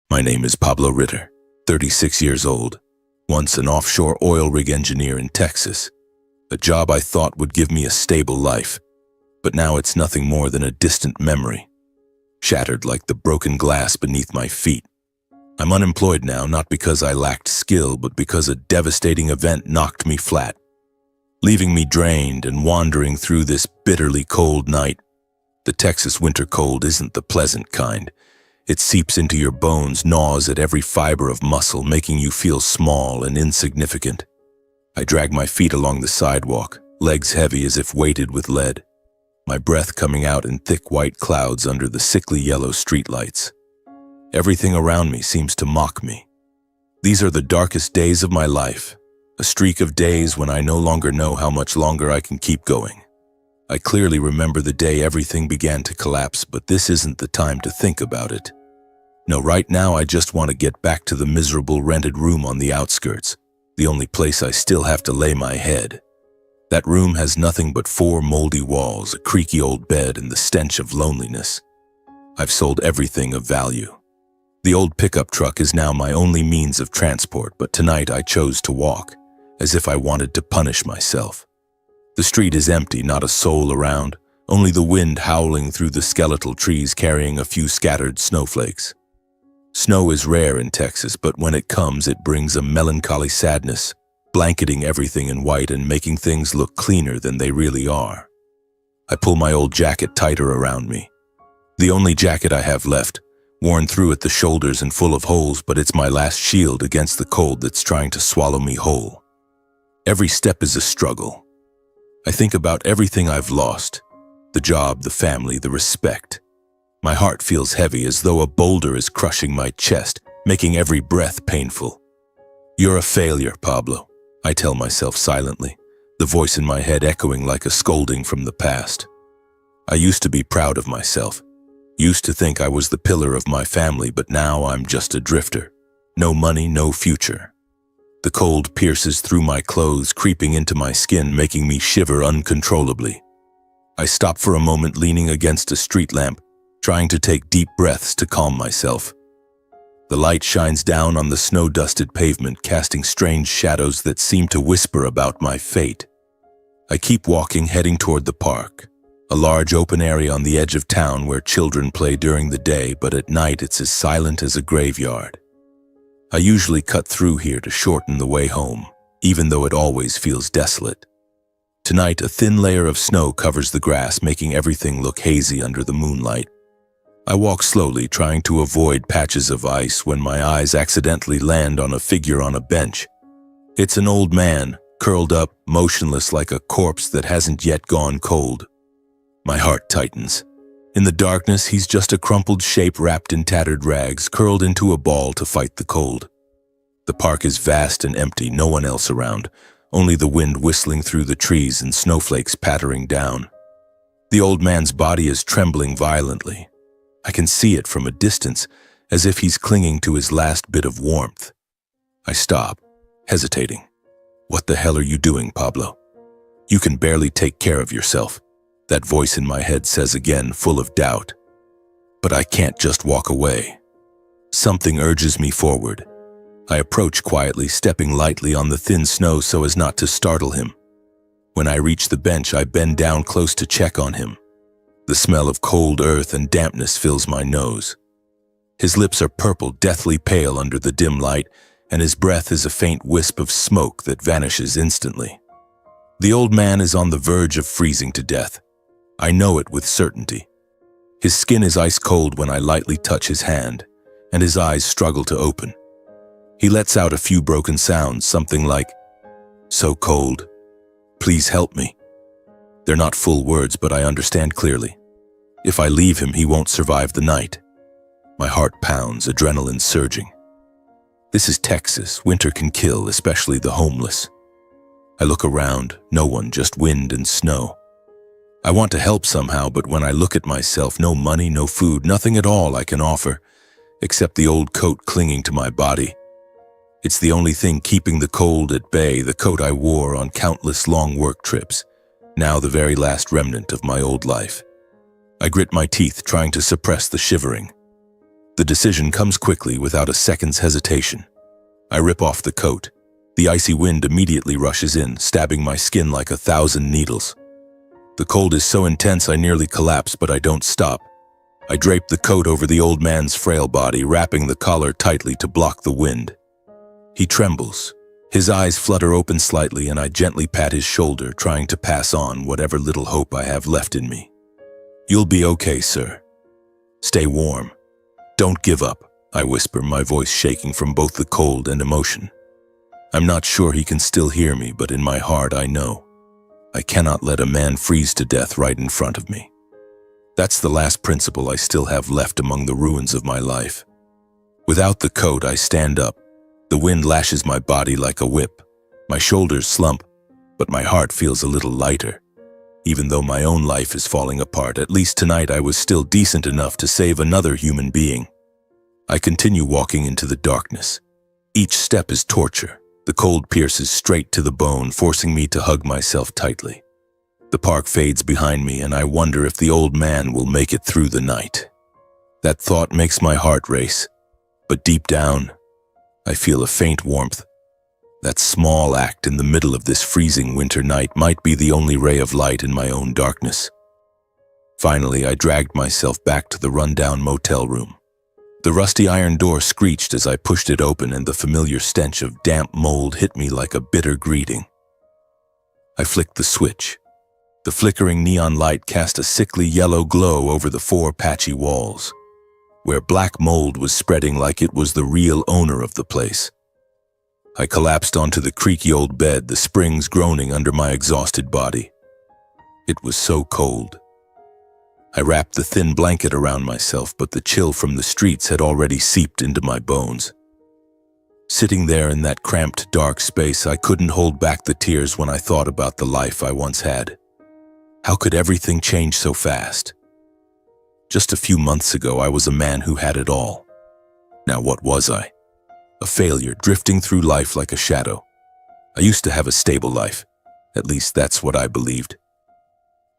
My name is Pablo Ritter, 36 years old, once an offshore oil rig engineer in Texas, a job I thought would give me a stable life, but now it's nothing more than a distant memory, shattered like the broken glass beneath my feet. I'm unemployed now, not because I lacked skill, but because a devastating event knocked me flat, leaving me drained and wandering through this bitterly cold night. The Texas winter cold isn't the pleasant kind. It seeps into your bones, gnaws at every fiber of muscle, making you feel small and insignificant. I drag my feet along the sidewalk, legs heavy as if weighted with lead, my breath coming out in thick white clouds under the sickly yellow streetlights. Everything around me seems to mock me. These are the darkest days of my life, a streak of days when I no longer know how much longer I can keep going. I clearly remember the day everything began to collapse, but this isn't the time to think about it. No, right now I just want to get back to the miserable rented room on the outskirts, the only place I still have to lay my head. That room has nothing but 4 moldy walls, a creaky old bed, and the stench of loneliness. I've sold everything of value. The old pickup truck is now my only means of transport, but tonight I chose to walk, as if I wanted to punish myself. The street is empty, not a soul around, only the wind howling through the skeletal trees carrying a few scattered snowflakes. Snow is rare in Texas, but when it comes, it brings a melancholy sadness, blanketing everything in white and making things look cleaner than they really are. I pull my old jacket tighter around me. The only jacket I have left, worn through at the shoulders and full of holes, but it's my last shield against the cold that's trying to swallow me whole. Every step is a struggle. I think about everything I've lost, the job, the family, the respect. My heart feels heavy, as though a boulder is crushing my chest, making every breath painful. You're a failure, Pablo, I tell myself silently, the voice in my head echoing like a scolding from the past. I used to be proud of myself, used to think I was the pillar of my family, but now I'm just a drifter. No money, no future. The cold pierces through my clothes, creeping into my skin, making me shiver uncontrollably. I stop for a moment, leaning against a street lamp, trying to take deep breaths to calm myself. The light shines down on the snow-dusted pavement, casting strange shadows that seem to whisper about my fate. I keep walking, heading toward the park, a large open area on the edge of town where children play during the day, but at night it's as silent as a graveyard. I usually cut through here to shorten the way home, even though it always feels desolate. Tonight, a thin layer of snow covers the grass, making everything look hazy under the moonlight. I walk slowly, trying to avoid patches of ice, when my eyes accidentally land on a figure on a bench. It's an old man, curled up, motionless like a corpse that hasn't yet gone cold. My heart tightens. In the darkness, he's just a crumpled shape wrapped in tattered rags, curled into a ball to fight the cold. The park is vast and empty, no one else around, only the wind whistling through the trees and snowflakes pattering down. The old man's body is trembling violently. I can see it from a distance, as if he's clinging to his last bit of warmth. I stop, hesitating. What the hell are you doing, Pablo? You can barely take care of yourself, that voice in my head says again, full of doubt. But I can't just walk away. Something urges me forward. I approach quietly, stepping lightly on the thin snow so as not to startle him. When I reach the bench, I bend down close to check on him. The smell of cold earth and dampness fills my nose. His lips are purple, deathly pale under the dim light, and his breath is a faint wisp of smoke that vanishes instantly. The old man is on the verge of freezing to death. I know it with certainty. His skin is ice cold when I lightly touch his hand, and his eyes struggle to open. He lets out a few broken sounds, something like, "So cold. Please help me." They're not full words, but I understand clearly. If I leave him, he won't survive the night. My heart pounds, adrenaline surging. This is Texas. Winter can kill, especially the homeless. I look around, no one, just wind and snow. I want to help somehow, but when I look at myself, no money, no food, nothing at all I can offer, except the old coat clinging to my body. It's the only thing keeping the cold at bay, the coat I wore on countless long work trips, now the very last remnant of my old life. I grit my teeth, trying to suppress the shivering. The decision comes quickly without a second's hesitation. I rip off the coat. The icy wind immediately rushes in, stabbing my skin like 1,000 needles. The cold is so intense I nearly collapse, but I don't stop. I drape the coat over the old man's frail body, wrapping the collar tightly to block the wind. He trembles. His eyes flutter open slightly, and I gently pat his shoulder, trying to pass on whatever little hope I have left in me. "You'll be okay, sir. Stay warm. Don't give up," I whisper, my voice shaking from both the cold and emotion. I'm not sure he can still hear me, but in my heart I know. I cannot let a man freeze to death right in front of me. That's the last principle I still have left among the ruins of my life. Without the coat, I stand up. The wind lashes my body like a whip. My shoulders slump, but my heart feels a little lighter. Even though my own life is falling apart, at least tonight I was still decent enough to save another human being. I continue walking into the darkness. Each step is torture. The cold pierces straight to the bone, forcing me to hug myself tightly. The park fades behind me, and I wonder if the old man will make it through the night. That thought makes my heart race, but deep down, I feel a faint warmth. That small act in the middle of this freezing winter night might be the only ray of light in my own darkness. Finally, I dragged myself back to the rundown motel room. The rusty iron door screeched as I pushed it open, and the familiar stench of damp mold hit me like a bitter greeting. I flicked the switch. The flickering neon light cast a sickly yellow glow over the 4 patchy walls, where black mold was spreading like it was the real owner of the place. I collapsed onto the creaky old bed, the springs groaning under my exhausted body. It was so cold. I wrapped the thin blanket around myself, but the chill from the streets had already seeped into my bones. Sitting there in that cramped, dark space, I couldn't hold back the tears when I thought about the life I once had. How could everything change so fast? Just a few months ago, I was a man who had it all. Now what was I? A failure, drifting through life like a shadow. I used to have a stable life. At least that's what I believed.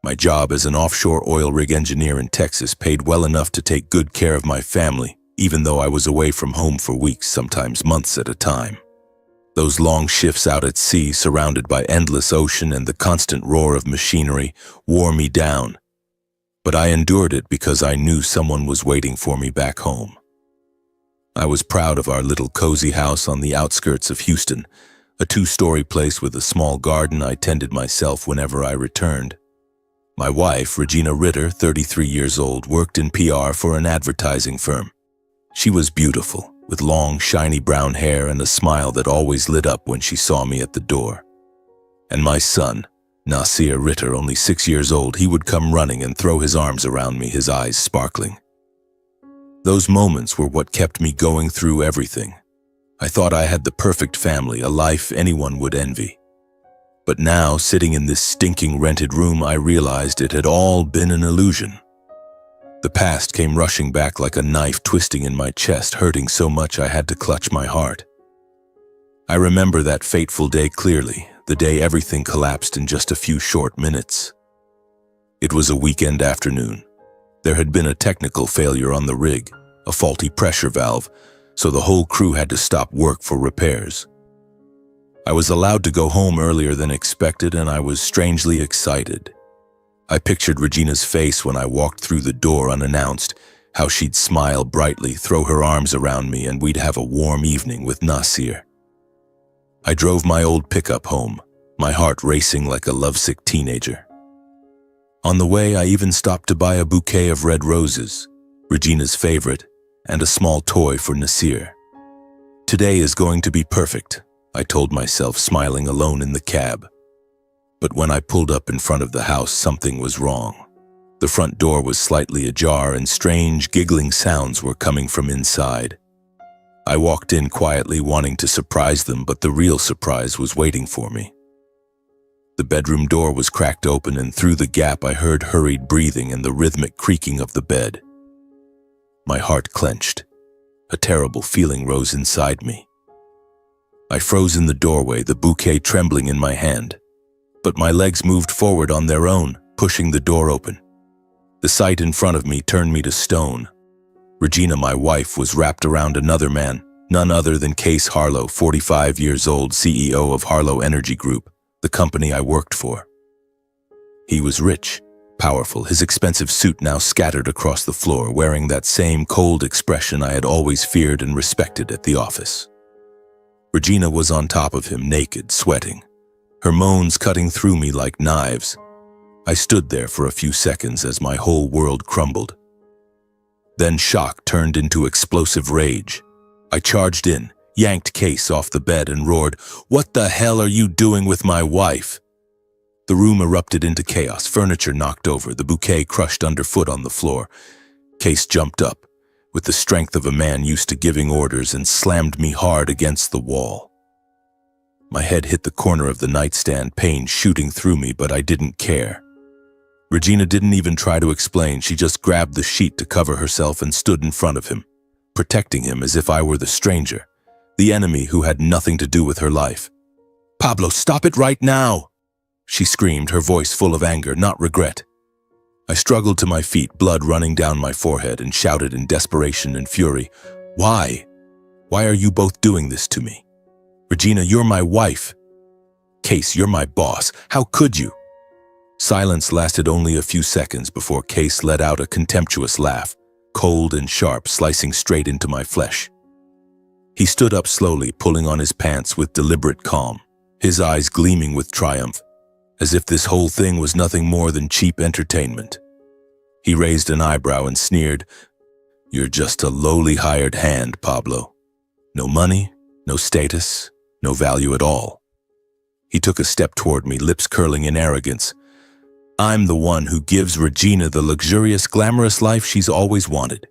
My job as an offshore oil rig engineer in Texas paid well enough to take good care of my family, even though I was away from home for weeks, sometimes months at a time. Those long shifts out at sea, surrounded by endless ocean and the constant roar of machinery, wore me down. But I endured it because I knew someone was waiting for me back home. I was proud of our little cozy house on the outskirts of Houston, a 2-story place with a small garden I tended myself whenever I returned. My wife, Regina Ritter, 33 years old, worked in PR for an advertising firm. She was beautiful, with long, shiny brown hair and a smile that always lit up when she saw me at the door. And my son, Nasir Ritter, only 6 years old, he would come running and throw his arms around me, his eyes sparkling. Those moments were what kept me going through everything. I thought I had the perfect family, a life anyone would envy. But now, sitting in this stinking rented room, I realized it had all been an illusion. The past came rushing back like a knife twisting in my chest, hurting so much I had to clutch my heart. I remember that fateful day clearly, the day everything collapsed in just a few short minutes. It was a weekend afternoon. There had been a technical failure on the rig, a faulty pressure valve, so the whole crew had to stop work for repairs. I was allowed to go home earlier than expected, and I was strangely excited. I pictured Regina's face when I walked through the door unannounced, how she'd smile brightly, throw her arms around me, and we'd have a warm evening with Nasir. I drove my old pickup home, my heart racing like a lovesick teenager. On the way, I even stopped to buy a bouquet of red roses, Regina's favorite, and a small toy for Nasir. Today is going to be perfect, I told myself, smiling alone in the cab. But when I pulled up in front of the house, something was wrong. The front door was slightly ajar, and strange, giggling sounds were coming from inside. I walked in quietly, wanting to surprise them, but the real surprise was waiting for me. The bedroom door was cracked open, and through the gap I heard hurried breathing and the rhythmic creaking of the bed. My heart clenched. A terrible feeling rose inside me. I froze in the doorway, the bouquet trembling in my hand. But my legs moved forward on their own, pushing the door open. The sight in front of me turned me to stone. Regina, my wife, was wrapped around another man, none other than Case Harlow, 45 years old, CEO of Harlow Energy Group, the company I worked for. He was rich, powerful, his expensive suit now scattered across the floor, wearing that same cold expression I had always feared and respected at the office. Regina was on top of him, naked, sweating, her moans cutting through me like knives. I stood there for a few seconds as my whole world crumbled. Then shock turned into explosive rage. I charged in, yanked Case off the bed and roared, "What the hell are you doing with my wife?" The room erupted into chaos, furniture knocked over, the bouquet crushed underfoot on the floor. Case jumped up, with the strength of a man used to giving orders, and slammed me hard against the wall. My head hit the corner of the nightstand, pain shooting through me, but I didn't care. Regina didn't even try to explain, she just grabbed the sheet to cover herself and stood in front of him, protecting him as if I were the stranger, the enemy who had nothing to do with her life. "Pablo, stop it right now!" she screamed, her voice full of anger, not regret. I struggled to my feet, blood running down my forehead, and shouted in desperation and fury, "Why? Why are you both doing this to me? Regina, you're my wife. Case, you're my boss. How could you?" Silence lasted only a few seconds before Case let out a contemptuous laugh, cold and sharp, slicing straight into my flesh. He stood up slowly, pulling on his pants with deliberate calm, his eyes gleaming with triumph, as if this whole thing was nothing more than cheap entertainment. He raised an eyebrow and sneered, "You're just a lowly hired hand, Pablo. No money, no status, no value at all." He took a step toward me, lips curling in arrogance. "I'm the one who gives Regina the luxurious, glamorous life she's always wanted."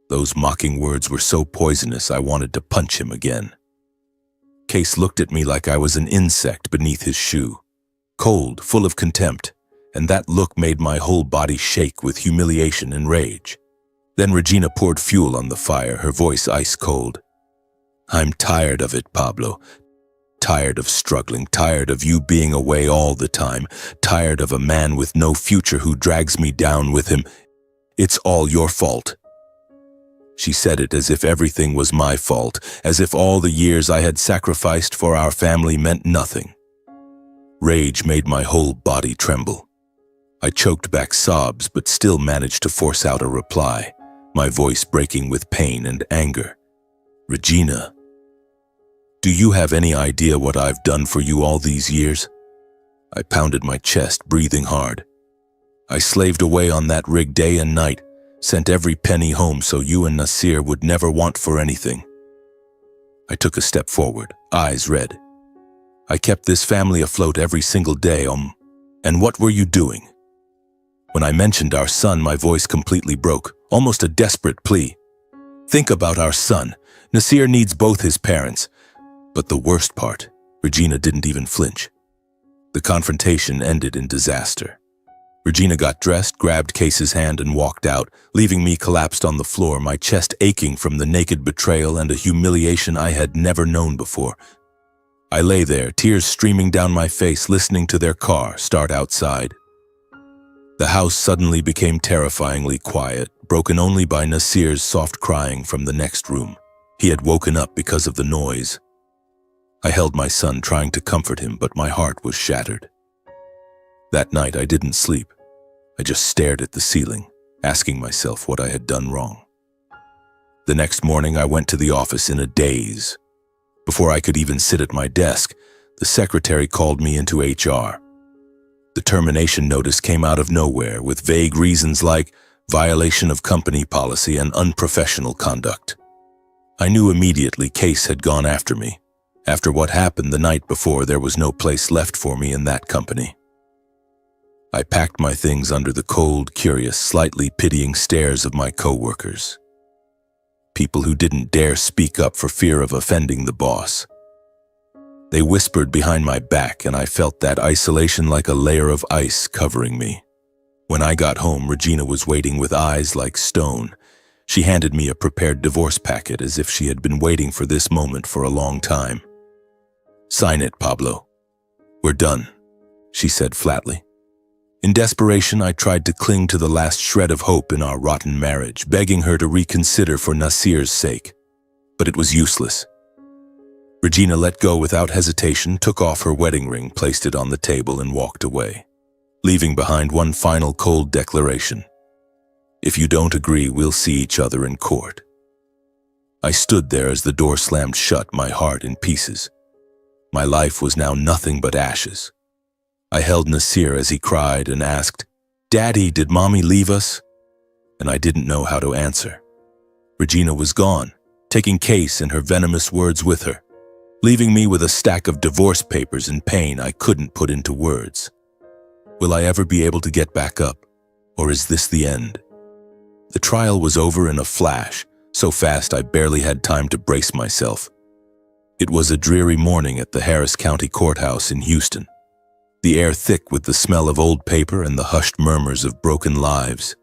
Those mocking words were so poisonous I wanted to punch him again. Case looked at me like I was an insect beneath his shoe, cold, full of contempt, and that look made my whole body shake with humiliation and rage. Then Regina poured fuel on the fire, her voice ice cold. "I'm tired of it, Pablo. Tired of struggling, tired of you being away all the time, tired of a man with no future who drags me down with him. It's all your fault." She said it as if everything was my fault, as if all the years I had sacrificed for our family meant nothing. Rage made my whole body tremble. I choked back sobs, but still managed to force out a reply, my voice breaking with pain and anger. "Regina, do you have any idea what I've done for you all these years?" I pounded my chest, breathing hard. "I slaved away on that rig day and night, sent every penny home so you and Nasir would never want for anything." I took a step forward, eyes red. "I kept this family afloat every single day, and what were you doing?" When I mentioned our son, my voice completely broke, almost a desperate plea. "Think about our son. Nasir needs both his parents." But the worst part, Regina didn't even flinch. The confrontation ended in disaster. Regina got dressed, grabbed Case's hand, and walked out, leaving me collapsed on the floor, my chest aching from the naked betrayal and a humiliation I had never known before. I lay there, tears streaming down my face, listening to their car start outside. The house suddenly became terrifyingly quiet, broken only by Nasir's soft crying from the next room. He had woken up because of the noise. I held my son, trying to comfort him, but my heart was shattered. That night I didn't sleep. I just stared at the ceiling, asking myself what I had done wrong. The next morning I went to the office in a daze. Before I could even sit at my desk, the secretary called me into HR. The termination notice came out of nowhere with vague reasons like violation of company policy and unprofessional conduct. I knew immediately Case had gone after me. After what happened the night before, there was no place left for me in that company. I packed my things under the cold, curious, slightly pitying stares of my coworkers. People who didn't dare speak up for fear of offending the boss. They whispered behind my back, and I felt that isolation like a layer of ice covering me. When I got home, Regina was waiting with eyes like stone. She handed me a prepared divorce packet as if she had been waiting for this moment for a long time. "Sign it, Pablo. We're done," she said flatly. In desperation, I tried to cling to the last shred of hope in our rotten marriage, begging her to reconsider for Nasir's sake. But it was useless. Regina let go without hesitation, took off her wedding ring, placed it on the table, and walked away, leaving behind one final cold declaration. If you don't agree, we'll see each other in court. I stood there as the door slammed shut, my heart in pieces. My life was now nothing but ashes. I held Nasir as he cried and asked, "Daddy, did Mommy leave us?" And I didn't know how to answer. Regina was gone, taking Case and her venomous words with her, leaving me with a stack of divorce papers and pain I couldn't put into words. Will I ever be able to get back up, or is this the end? The trial was over in a flash, so fast I barely had time to brace myself. It was a dreary morning at the Harris County Courthouse in Houston, the air thick with the smell of old paper and the hushed murmurs of broken lives.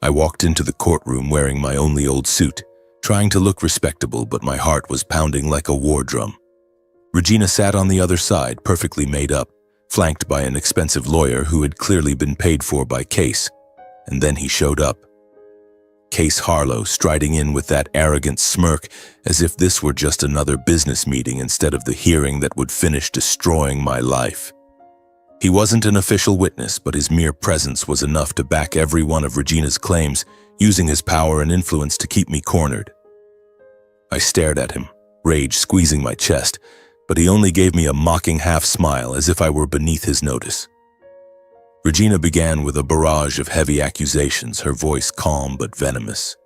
I walked into the courtroom wearing my only old suit, trying to look respectable, but my heart was pounding like a war drum. Regina sat on the other side, perfectly made up, flanked by an expensive lawyer who had clearly been paid for by Case, and then he showed up. Case Harlow, striding in with that arrogant smirk, as if this were just another business meeting instead of the hearing that would finish destroying my life. He wasn't an official witness, but his mere presence was enough to back every one of Regina's claims, using his power and influence to keep me cornered. I stared at him, rage squeezing my chest, but he only gave me a mocking half-smile as if I were beneath his notice. Regina began with a barrage of heavy accusations, her voice calm but venomous.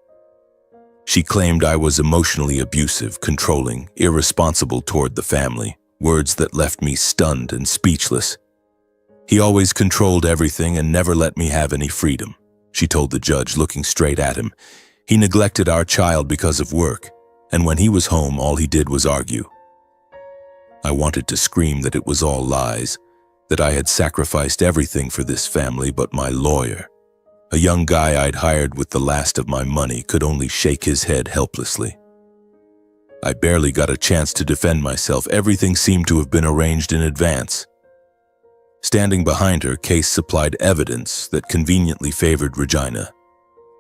She claimed I was emotionally abusive, controlling, irresponsible toward the family, words that left me stunned and speechless. He always controlled everything and never let me have any freedom, she told the judge, looking straight at him. He neglected our child because of work, and when he was home, all he did was argue. I wanted to scream that it was all lies, that I had sacrificed everything for this family, but my lawyer, a young guy I'd hired with the last of my money, could only shake his head helplessly. I barely got a chance to defend myself. Everything seemed to have been arranged in advance. Standing behind her, Case supplied evidence that conveniently favored Regina.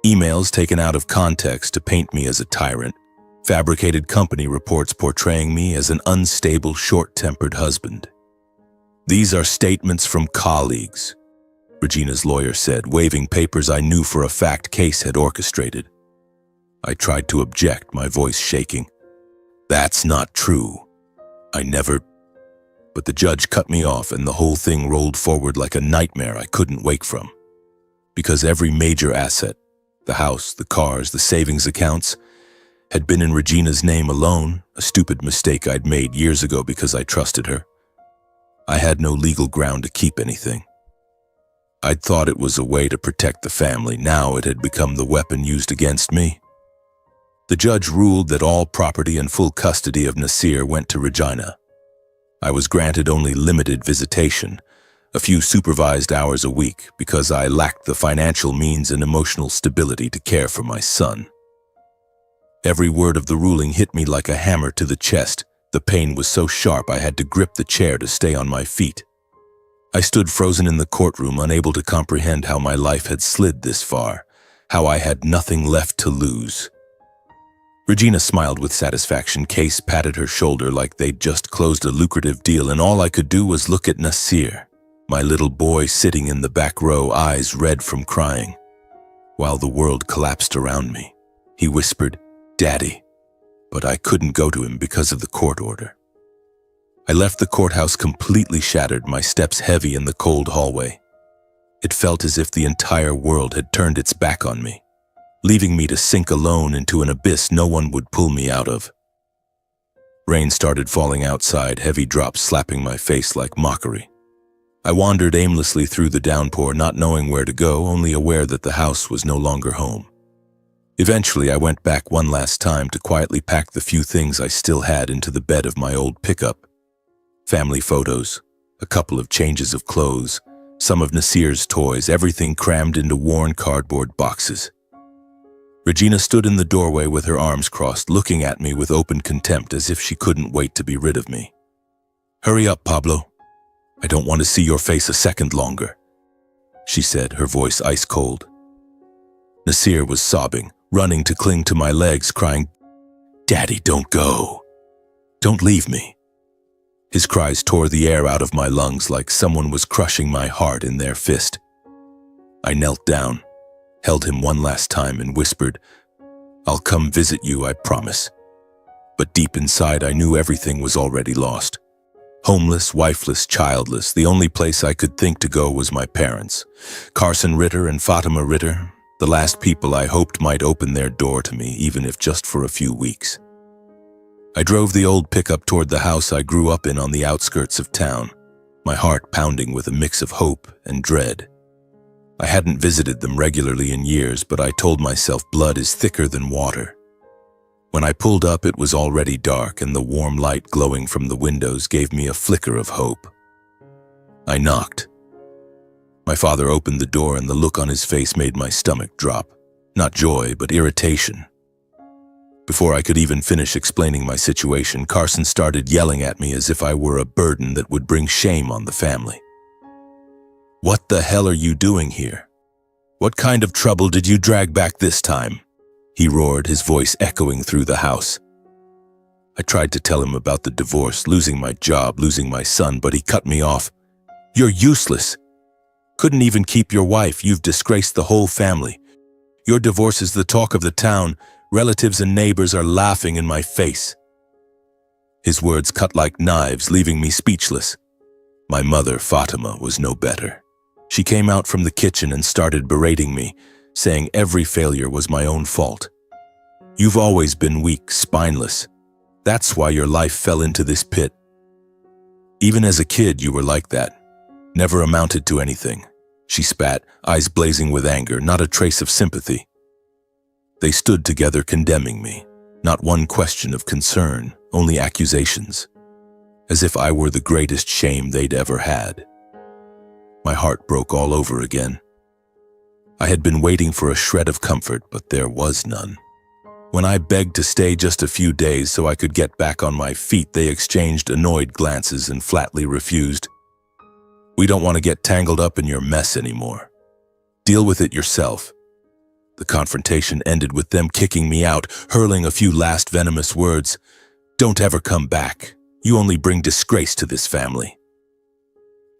Emails taken out of context to paint me as a tyrant, fabricated company reports portraying me as an unstable, short-tempered husband. "These are statements from colleagues," Regina's lawyer said, waving papers I knew for a fact Case had orchestrated. I tried to object, my voice shaking. "That's not true. I never..." But the judge cut me off and the whole thing rolled forward like a nightmare I couldn't wake from. Because every major asset, the house, the cars, the savings accounts, had been in Regina's name alone, a stupid mistake I'd made years ago because I trusted her. I had no legal ground to keep anything. I'd thought it was a way to protect the family. Now it had become the weapon used against me. The judge ruled that all property and full custody of Nasir went to Regina. I was granted only limited visitation, a few supervised hours a week, because I lacked the financial means and emotional stability to care for my son. Every word of the ruling hit me like a hammer to the chest. The pain was so sharp I had to grip the chair to stay on my feet. I stood frozen in the courtroom, unable to comprehend how my life had slid this far, how I had nothing left to lose. Regina smiled with satisfaction. Case patted her shoulder like they'd just closed a lucrative deal, and all I could do was look at Nasir, my little boy sitting in the back row, eyes red from crying. While the world collapsed around me, he whispered, "Daddy." But I couldn't go to him because of the court order. I left the courthouse completely shattered, my steps heavy in the cold hallway. It felt as if the entire world had turned its back on me, leaving me to sink alone into an abyss no one would pull me out of. Rain started falling outside, heavy drops slapping my face like mockery. I wandered aimlessly through the downpour, not knowing where to go, only aware that the house was no longer home. Eventually, I went back one last time to quietly pack the few things I still had into the bed of my old pickup. Family photos, a couple of changes of clothes, some of Nasir's toys, everything crammed into worn cardboard boxes. Regina stood in the doorway with her arms crossed, looking at me with open contempt as if she couldn't wait to be rid of me. "Hurry up, Pablo. I don't want to see your face a second longer." she said, her voice ice cold. Nasir was sobbing, running to cling to my legs, crying, "Daddy, don't go. Don't leave me." His cries tore the air out of my lungs like someone was crushing my heart in their fist. I knelt down, held him one last time and whispered, "I'll come visit you, I promise." But deep inside, I knew everything was already lost. Homeless, wifeless, childless, the only place I could think to go was my parents. Carson Ritter and Fatima Ritter, the last people I hoped might open their door to me, even if just for a few weeks. I drove the old pickup toward the house I grew up in on the outskirts of town, my heart pounding with a mix of hope and dread. I hadn't visited them regularly in years, but I told myself blood is thicker than water. When I pulled up, it was already dark, and the warm light glowing from the windows gave me a flicker of hope. I knocked. My father opened the door, and the look on his face made my stomach drop. Not joy, but irritation. Before I could even finish explaining my situation, Carson started yelling at me as if I were a burden that would bring shame on the family. "What the hell are you doing here? What kind of trouble did you drag back this time?" he roared, his voice echoing through the house. I tried to tell him about the divorce, losing my job, losing my son, but he cut me off. "You're useless. Couldn't even keep your wife. You've disgraced the whole family. Your divorce is the talk of the town. Relatives and neighbors are laughing in my face." His words cut like knives, leaving me speechless. My mother, Fatima, was no better. She came out from the kitchen and started berating me, saying every failure was my own fault. "You've always been weak, spineless. That's why your life fell into this pit. Even as a kid, you were like that. Never amounted to anything," she spat, eyes blazing with anger, not a trace of sympathy. They stood together condemning me, not one question of concern, only accusations, as if I were the greatest shame they'd ever had. My heart broke all over again. I had been waiting for a shred of comfort, but there was none. When I begged to stay just a few days so I could get back on my feet, they exchanged annoyed glances and flatly refused. "We don't want to get tangled up in your mess anymore. Deal with it yourself." The confrontation ended with them kicking me out, hurling a few last venomous words. "Don't ever come back. You only bring disgrace to this family."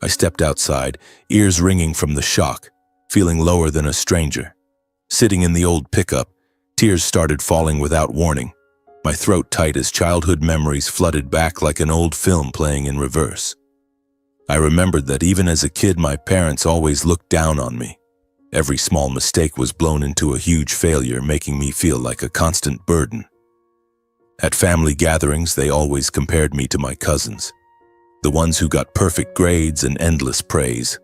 I stepped outside, ears ringing from the shock, feeling lower than a stranger. Sitting in the old pickup, tears started falling without warning, my throat tight as childhood memories flooded back like an old film playing in reverse. I remembered that even as a kid, my parents always looked down on me. Every small mistake was blown into a huge failure, making me feel like a constant burden. At family gatherings, they always compared me to my cousins, the ones who got perfect grades and endless praise,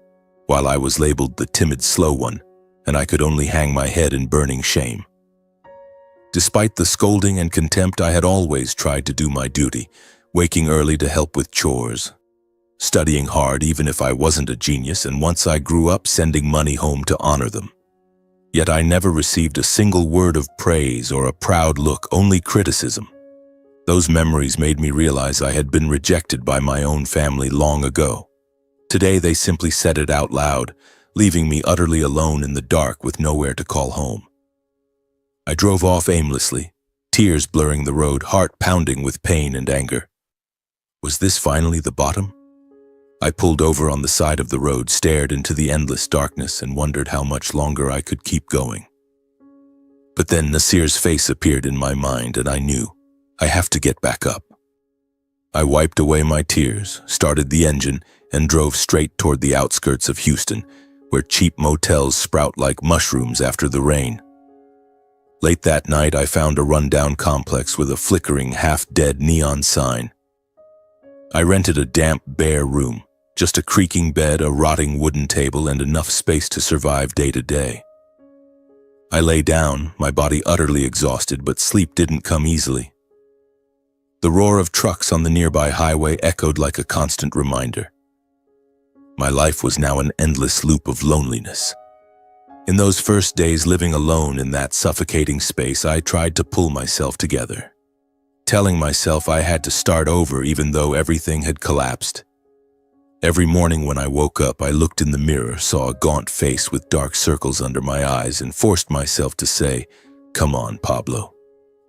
while I was labeled the timid, slow one, and I could only hang my head in burning shame. Despite the scolding and contempt, I had always tried to do my duty, waking early to help with chores, studying hard even if I wasn't a genius, and once I grew up, sending money home to honor them. Yet I never received a single word of praise or a proud look, only criticism. Those memories made me realize I had been rejected by my own family long ago. Today they simply said it out loud, leaving me utterly alone in the dark with nowhere to call home. I drove off aimlessly, tears blurring the road, heart pounding with pain and anger. Was this finally the bottom? I pulled over on the side of the road, stared into the endless darkness, and wondered how much longer I could keep going. But then Nasir's face appeared in my mind, and I knew I have to get back up. I wiped away my tears, started the engine, and drove straight toward the outskirts of Houston, where cheap motels sprout like mushrooms after the rain. Late that night, I found a rundown complex with a flickering, half-dead neon sign. I rented a damp, bare room, just a creaking bed, a rotting wooden table, and enough space to survive day to day. I lay down, my body utterly exhausted, but sleep didn't come easily. The roar of trucks on the nearby highway echoed like a constant reminder. My life was now an endless loop of loneliness. In those first days living alone in that suffocating space, I tried to pull myself together, telling myself I had to start over even though everything had collapsed. Every morning when I woke up, I looked in the mirror, saw a gaunt face with dark circles under my eyes, and forced myself to say, "Come on, Pablo.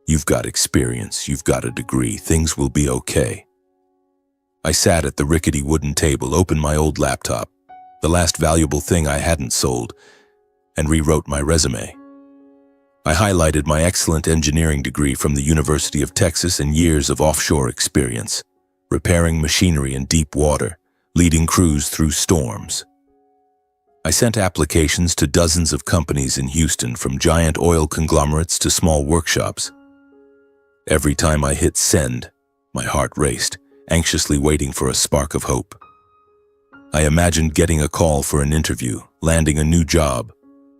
You've got experience, you've got a degree, things will be okay." I sat at the rickety wooden table, opened my old laptop, the last valuable thing I hadn't sold, and rewrote my resume. I highlighted my excellent engineering degree from the University of Texas and years of offshore experience, repairing machinery in deep water, leading crews through storms. I sent applications to dozens of companies in Houston, from giant oil conglomerates to small workshops. Every time I hit send, my heart raced, anxiously waiting for a spark of hope. I imagined getting a call for an interview, landing a new job,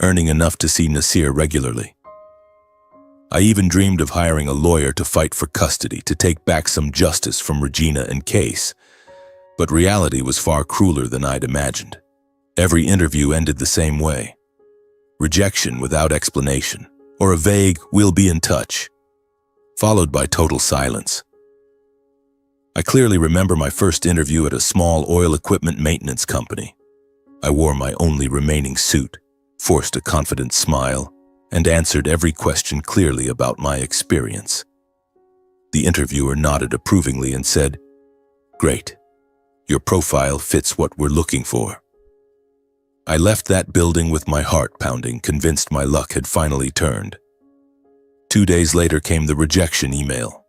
earning enough to see Nasir regularly. I even dreamed of hiring a lawyer to fight for custody, to take back some justice from Regina and Case. But reality was far crueler than I'd imagined. Every interview ended the same way: rejection without explanation, or a vague "we'll be in touch," followed by total silence. I clearly remember my first interview at a small oil equipment maintenance company. I wore my only remaining suit, forced a confident smile, and answered every question clearly about my experience. The interviewer nodded approvingly and said, "Great. Your profile fits what we're looking for." I left that building with my heart pounding, convinced my luck had finally turned. 2 days later came the rejection email.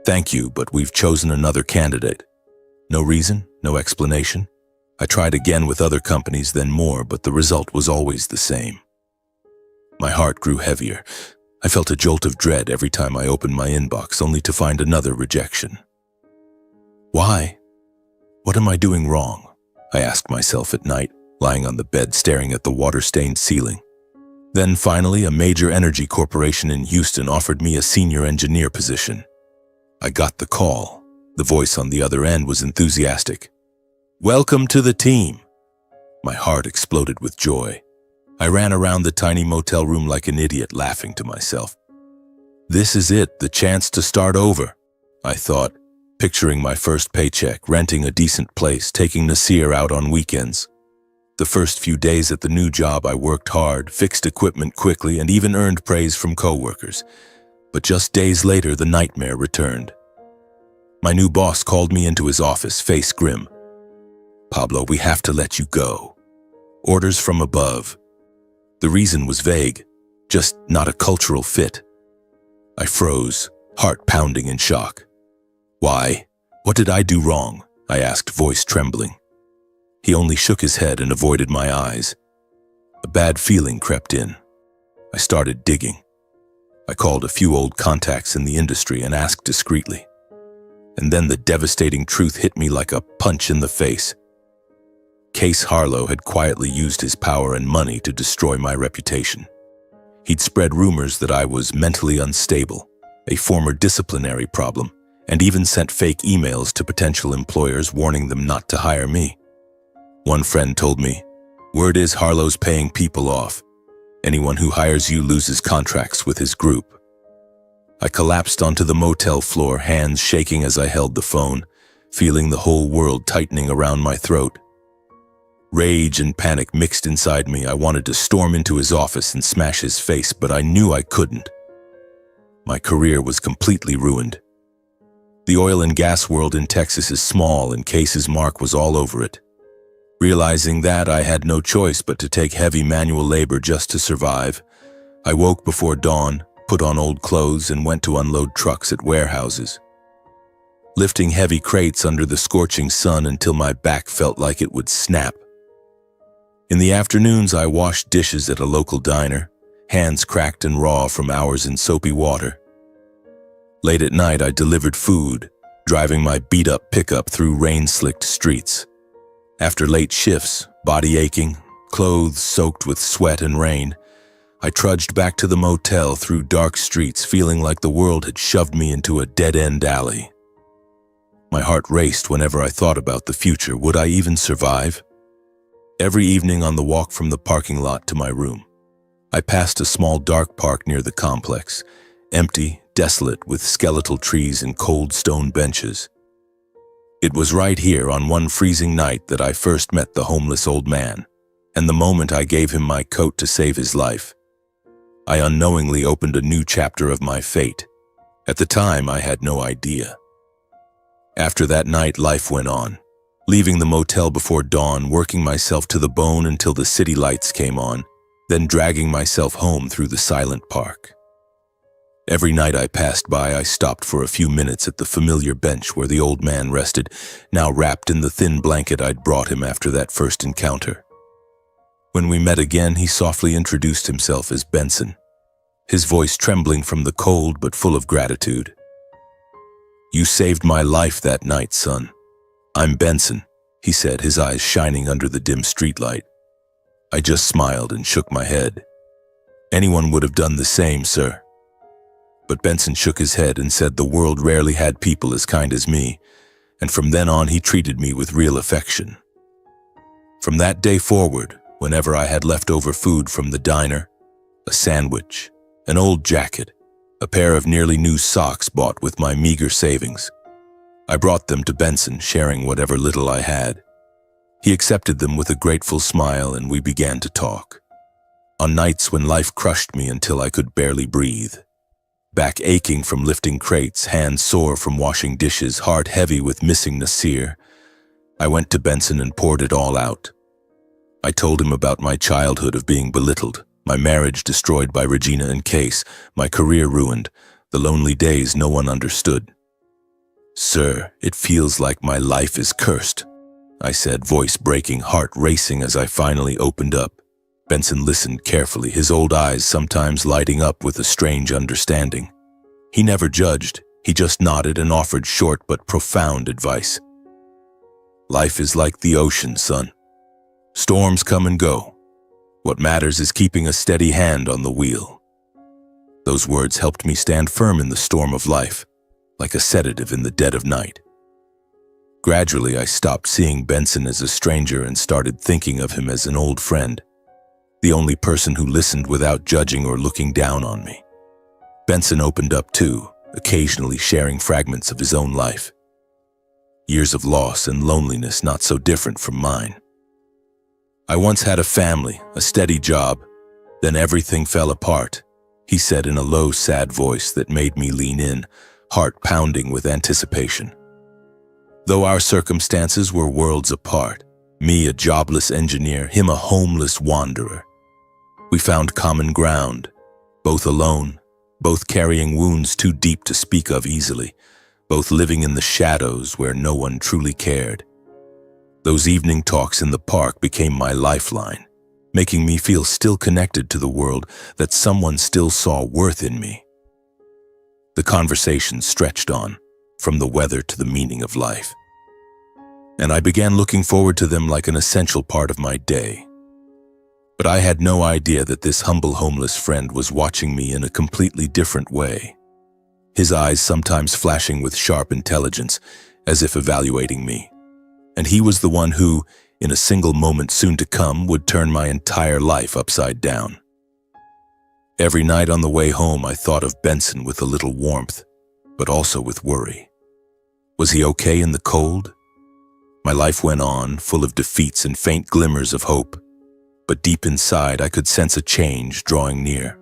"Thank you, but we've chosen another candidate." No reason, no explanation. I tried again with other companies, then more, but the result was always the same. My heart grew heavier. I felt a jolt of dread every time I opened my inbox, only to find another rejection. Why? What am I doing wrong? I asked myself at night, lying on the bed staring at the water-stained ceiling. Then finally, a major energy corporation in Houston offered me a senior engineer position. I got the call. The voice on the other end was enthusiastic. "Welcome to the team." My heart exploded with joy. I ran around the tiny motel room like an idiot, laughing to myself. This is it, the chance to start over, I thought, picturing my first paycheck, renting a decent place, taking Nasir out on weekends. The first few days at the new job, I worked hard, fixed equipment quickly, and even earned praise from coworkers. But just days later, the nightmare returned. My new boss called me into his office, face grim. "Pablo, we have to let you go. Orders from above." The reason was vague, just not a cultural fit. I froze, heart pounding in shock. "Why? What did I do wrong?" I asked, voice trembling. He only shook his head and avoided my eyes. A bad feeling crept in. I started digging. I called a few old contacts in the industry and asked discreetly. And then the devastating truth hit me like a punch in the face. Case Harlow had quietly used his power and money to destroy my reputation. He'd spread rumors that I was mentally unstable, a former disciplinary problem, and even sent fake emails to potential employers warning them not to hire me. One friend told me, "Word is Harlow's paying people off. Anyone who hires you loses contracts with his group." I collapsed onto the motel floor, hands shaking as I held the phone, feeling the whole world tightening around my throat. Rage and panic mixed inside me. I wanted to storm into his office and smash his face, but I knew I couldn't. My career was completely ruined. The oil and gas world in Texas is small, and Case's mark was all over it. Realizing that, I had no choice but to take heavy manual labor just to survive. I woke before dawn, put on old clothes, and went to unload trucks at warehouses, lifting heavy crates under the scorching sun until my back felt like it would snap. In the afternoons, I washed dishes at a local diner, hands cracked and raw from hours in soapy water. Late at night, I delivered food, driving my beat-up pickup through rain-slicked streets. After late shifts, body aching, clothes soaked with sweat and rain, I trudged back to the motel through dark streets, feeling like the world had shoved me into a dead-end alley. My heart raced whenever I thought about the future. Would I even survive? Every evening on the walk from the parking lot to my room, I passed a small dark park near the complex, empty, desolate, with skeletal trees and cold stone benches. It was right here on one freezing night that I first met the homeless old man, and the moment I gave him my coat to save his life, I unknowingly opened a new chapter of my fate. At the time, I had no idea. After that night, life went on, leaving the motel before dawn, working myself to the bone until the city lights came on, then dragging myself home through the silent park. Every night I passed by, I stopped for a few minutes at the familiar bench where the old man rested, now wrapped in the thin blanket I'd brought him after that first encounter. When we met again, he softly introduced himself as Benson, his voice trembling from the cold but full of gratitude. "You saved my life that night, son. I'm Benson," he said, his eyes shining under the dim streetlight. I just smiled and shook my head. "Anyone would have done the same, sir." But Benson shook his head and said the world rarely had people as kind as me, and from then on he treated me with real affection. From that day forward, whenever I had leftover food from the diner, a sandwich, an old jacket, a pair of nearly new socks bought with my meager savings, I brought them to Benson, sharing whatever little I had. He accepted them with a grateful smile, and we began to talk. On nights when life crushed me until I could barely breathe, back aching from lifting crates, hands sore from washing dishes, heart heavy with missing Nasir, I went to Benson and poured it all out. I told him about my childhood of being belittled, my marriage destroyed by Regina and Case, my career ruined, the lonely days no one understood. "Sir, it feels like my life is cursed," I said, voice breaking, heart racing as I finally opened up. Benson listened carefully, his old eyes sometimes lighting up with a strange understanding. He never judged, he just nodded and offered short but profound advice. "Life is like the ocean, son. Storms come and go. What matters is keeping a steady hand on the wheel." Those words helped me stand firm in the storm of life, like a sedative in the dead of night. Gradually, I stopped seeing Benson as a stranger and started thinking of him as an old friend, the only person who listened without judging or looking down on me. Benson opened up too, occasionally sharing fragments of his own life. Years of loss and loneliness not so different from mine. "I once had a family, a steady job, then everything fell apart," he said in a low, sad voice that made me lean in, heart pounding with anticipation. Though our circumstances were worlds apart, me a jobless engineer, him a homeless wanderer, we found common ground, both alone, both carrying wounds too deep to speak of easily, both living in the shadows where no one truly cared. Those evening talks in the park became my lifeline, making me feel still connected to the world, that someone still saw worth in me. The conversation stretched on, from the weather to the meaning of life, and I began looking forward to them like an essential part of my day. But I had no idea that this humble homeless friend was watching me in a completely different way, his eyes sometimes flashing with sharp intelligence, as if evaluating me. And he was the one who, in a single moment soon to come, would turn my entire life upside down. Every night on the way home, I thought of Benson with a little warmth, but also with worry. Was he okay in the cold? My life went on, full of defeats and faint glimmers of hope, but deep inside I could sense a change drawing near.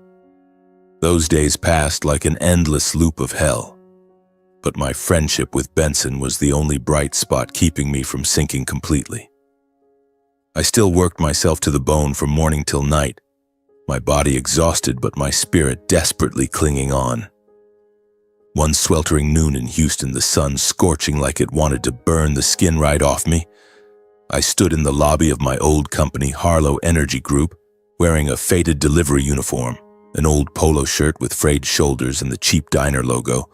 Those days passed like an endless loop of hell, but my friendship with Benson was the only bright spot keeping me from sinking completely. I still worked myself to the bone from morning till night, my body exhausted but my spirit desperately clinging on. One sweltering noon in Houston, the sun scorching like it wanted to burn the skin right off me, I stood in the lobby of my old company, Harlow Energy Group, wearing a faded delivery uniform, an old polo shirt with frayed shoulders and the cheap diner logo,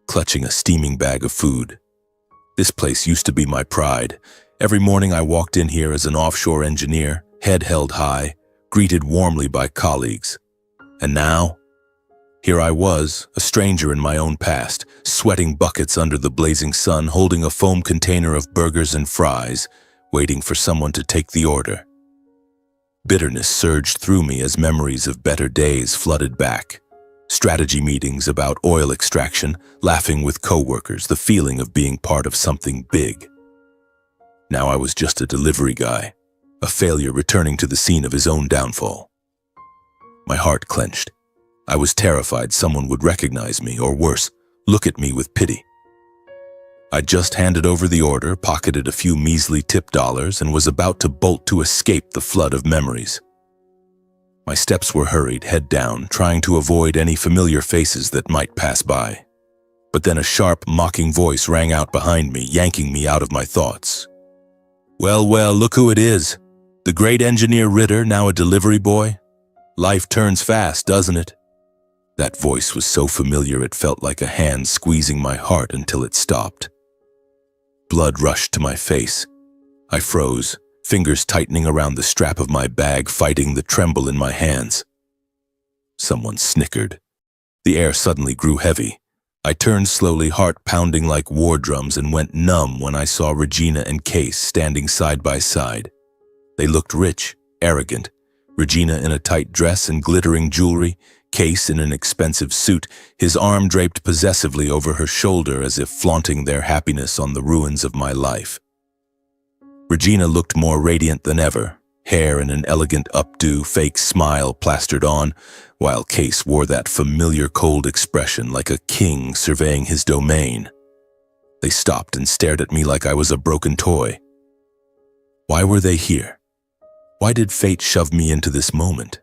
clutching a steaming bag of food. This place used to be my pride. Every morning I walked in here as an offshore engineer, head held high, greeted warmly by colleagues. And now, here I was, a stranger in my own past, sweating buckets under the blazing sun, holding a foam container of burgers and fries, waiting for someone to take the order. Bitterness surged through me as memories of better days flooded back. Strategy meetings about oil extraction, laughing with coworkers, the feeling of being part of something big. Now I was just a delivery guy, a failure returning to the scene of his own downfall. My heart clenched. I was terrified someone would recognize me, or worse, look at me with pity. I just handed over the order, pocketed a few measly tip dollars, and was about to bolt to escape the flood of memories. My steps were hurried, head down, trying to avoid any familiar faces that might pass by. But then a sharp, mocking voice rang out behind me, yanking me out of my thoughts. Well, look who it is. The great engineer Ritter, now a delivery boy? Life turns fast, doesn't it? That voice was so familiar it felt like a hand squeezing my heart until it stopped. Blood rushed to my face. I froze, fingers tightening around the strap of my bag, fighting the tremble in my hands. Someone snickered. The air suddenly grew heavy. I turned slowly, heart pounding like war drums, and went numb when I saw Regina and Case standing side by side. They looked rich, arrogant. Regina in a tight dress and glittering jewelry, Case in an expensive suit, his arm draped possessively over her shoulder as if flaunting their happiness on the ruins of my life. Regina looked more radiant than ever, hair in an elegant updo, fake smile plastered on, while Case wore that familiar cold expression like a king surveying his domain. They stopped and stared at me like I was a broken toy. Why were they here? Why did fate shove me into this moment?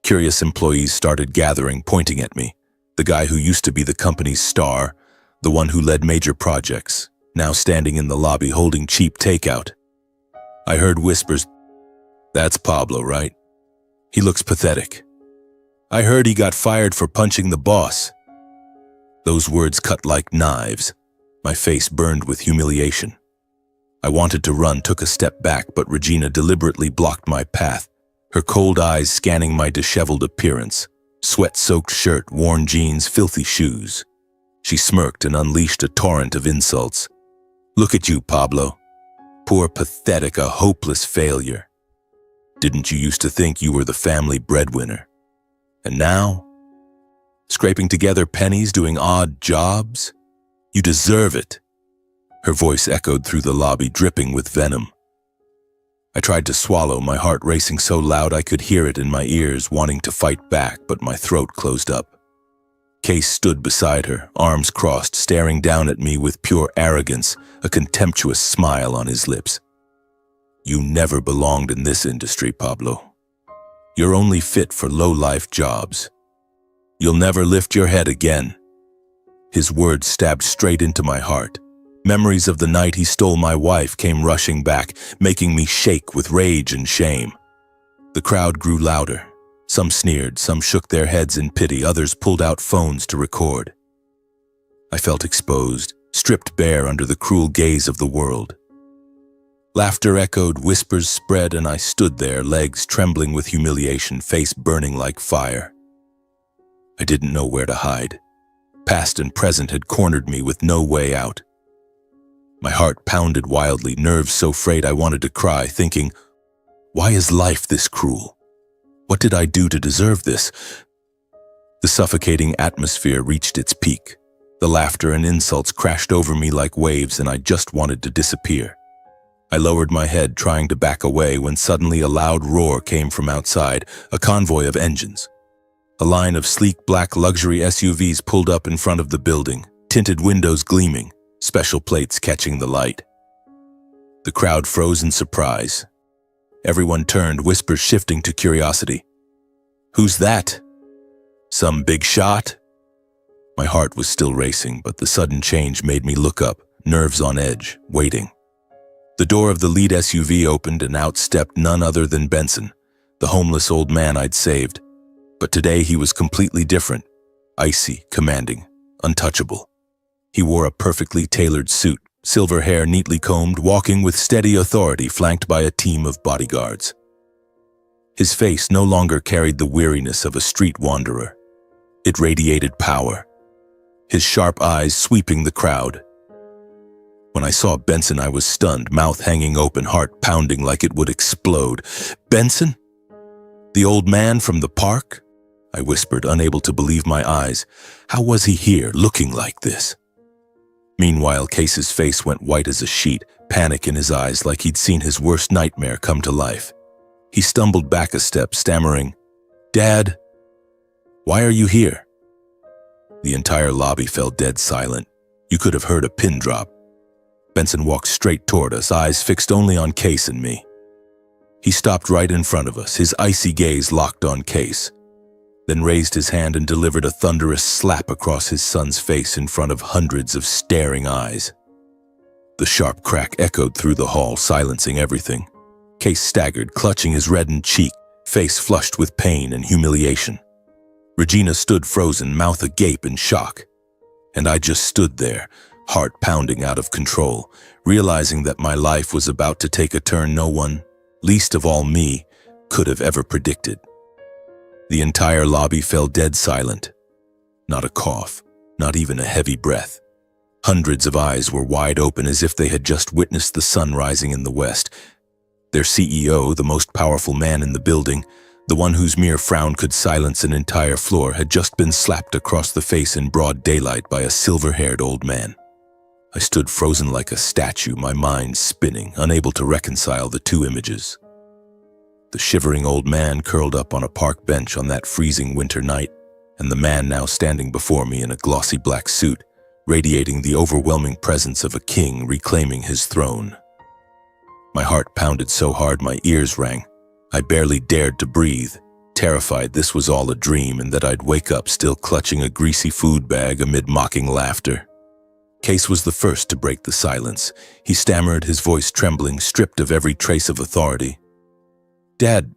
Curious employees started gathering, pointing at me. The guy who used to be the company's star, the one who led major projects, now standing in the lobby holding cheap takeout. I heard whispers, "That's Pablo, right? He looks pathetic. I heard he got fired for punching the boss." Those words cut like knives. My face burned with humiliation. I wanted to run, took a step back, but Regina deliberately blocked my path, her cold eyes scanning my disheveled appearance, sweat-soaked shirt, worn jeans, filthy shoes. She smirked and unleashed a torrent of insults. "Look at you, Pablo. Poor, pathetic, a hopeless failure. Didn't you used to think you were the family breadwinner? And now? Scraping together pennies, doing odd jobs? You deserve it." Her voice echoed through the lobby, dripping with venom. I tried to swallow, my heart racing so loud I could hear it in my ears, wanting to fight back, but my throat closed up. Case stood beside her, arms crossed, staring down at me with pure arrogance, a contemptuous smile on his lips. "You never belonged in this industry, Pablo. You're only fit for low-life jobs. You'll never lift your head again." His words stabbed straight into my heart. Memories of the night he stole my wife came rushing back, making me shake with rage and shame. The crowd grew louder. Some sneered, some shook their heads in pity, others pulled out phones to record. I felt exposed, stripped bare under the cruel gaze of the world. Laughter echoed, whispers spread, and I stood there, legs trembling with humiliation, face burning like fire. I didn't know where to hide. Past and present had cornered me with no way out. My heart pounded wildly, nerves so frayed I wanted to cry, thinking, why is life this cruel? What did I do to deserve this? The suffocating atmosphere reached its peak. The laughter and insults crashed over me like waves, and I just wanted to disappear. I lowered my head, trying to back away, when suddenly a loud roar came from outside, a convoy of engines. A line of sleek black luxury SUVs pulled up in front of the building, tinted windows gleaming, special plates catching the light. The crowd froze in surprise. Everyone turned, whispers shifting to curiosity. "Who's that? Some big shot?" My heart was still racing, but the sudden change made me look up, nerves on edge, waiting. The door of the lead SUV opened, and out stepped none other than Benson, the homeless old man I'd saved. But today he was completely different, icy, commanding, untouchable. He wore a perfectly tailored suit, silver hair neatly combed, walking with steady authority, flanked by a team of bodyguards. His face no longer carried the weariness of a street wanderer. It radiated power, his sharp eyes sweeping the crowd. When I saw Benson, I was stunned, mouth hanging open, heart pounding like it would explode. Benson? The old man from the park? I whispered, unable to believe my eyes. How was he here, looking like this? Meanwhile, Case's face went white as a sheet, panic in his eyes like he'd seen his worst nightmare come to life. He stumbled back a step, stammering, "Dad, why are you here?" The entire lobby fell dead silent. You could have heard a pin drop. Benson walked straight toward us, eyes fixed only on Case and me. He stopped right in front of us, his icy gaze locked on Case, then raised his hand and delivered a thunderous slap across his son's face in front of hundreds of staring eyes. The sharp crack echoed through the hall, silencing everything. Case staggered, clutching his reddened cheek, face flushed with pain and humiliation. Regina stood frozen, mouth agape in shock. And I just stood there, heart pounding out of control, realizing that my life was about to take a turn no one, least of all me, could have ever predicted. The entire lobby fell dead silent. Not a cough, not even a heavy breath. Hundreds of eyes were wide open as if they had just witnessed the sun rising in the west. Their CEO, the most powerful man in the building, the one whose mere frown could silence an entire floor, had just been slapped across the face in broad daylight by a silver-haired old man. I stood frozen like a statue, my mind spinning, unable to reconcile the two images. The shivering old man curled up on a park bench on that freezing winter night, and the man now standing before me in a glossy black suit, radiating the overwhelming presence of a king reclaiming his throne. My heart pounded so hard my ears rang. I barely dared to breathe, terrified this was all a dream and that I'd wake up still clutching a greasy food bag amid mocking laughter. Case was the first to break the silence. He stammered, his voice trembling, stripped of every trace of authority. "Dad,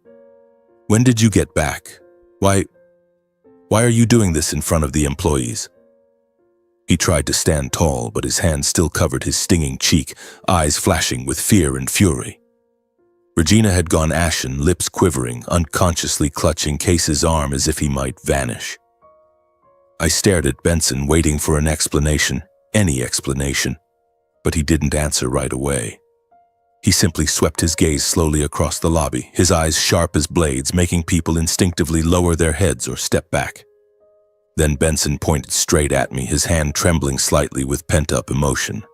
when did you get back? Why are you doing this in front of the employees?" He tried to stand tall, but his hand still covered his stinging cheek, eyes flashing with fear and fury. Regina had gone ashen, lips quivering, unconsciously clutching Case's arm as if he might vanish. I stared at Benson, waiting for an explanation, any explanation, but he didn't answer right away. He simply swept his gaze slowly across the lobby, his eyes sharp as blades, making people instinctively lower their heads or step back. Then Benson pointed straight at me, his hand trembling slightly with pent-up emotion.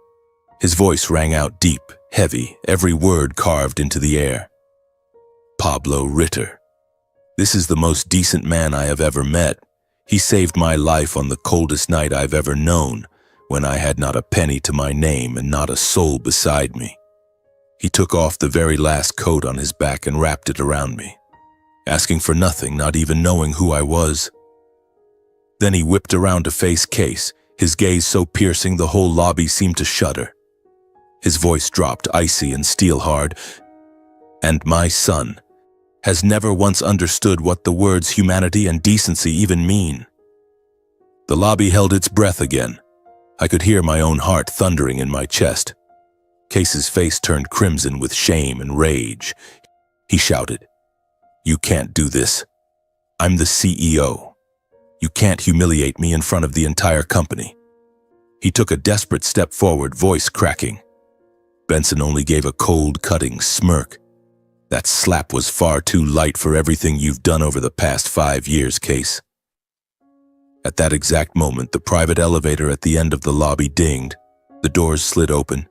His voice rang out deep, heavy, every word carved into the air. "Pablo Ritter. This is the most decent man I have ever met. He saved my life on the coldest night I've ever known, when I had not a penny to my name and not a soul beside me. He took off the very last coat on his back and wrapped it around me, asking for nothing, not even knowing who I was. Then he whipped around to face Case, his gaze so piercing the whole lobby seemed to shudder. His voice dropped, icy and steel-hard. And my son has never once understood what the words humanity and decency even mean." The lobby held its breath again. I could hear my own heart thundering in my chest. Case's face turned crimson with shame and rage. He shouted, "You can't do this. I'm the CEO. You can't humiliate me in front of the entire company." He took a desperate step forward, voice cracking. Benson only gave a cold, cutting smirk. "That slap was far too light for everything you've done over the past 5 years, Case." At that exact moment, the private elevator at the end of the lobby dinged. The doors slid open.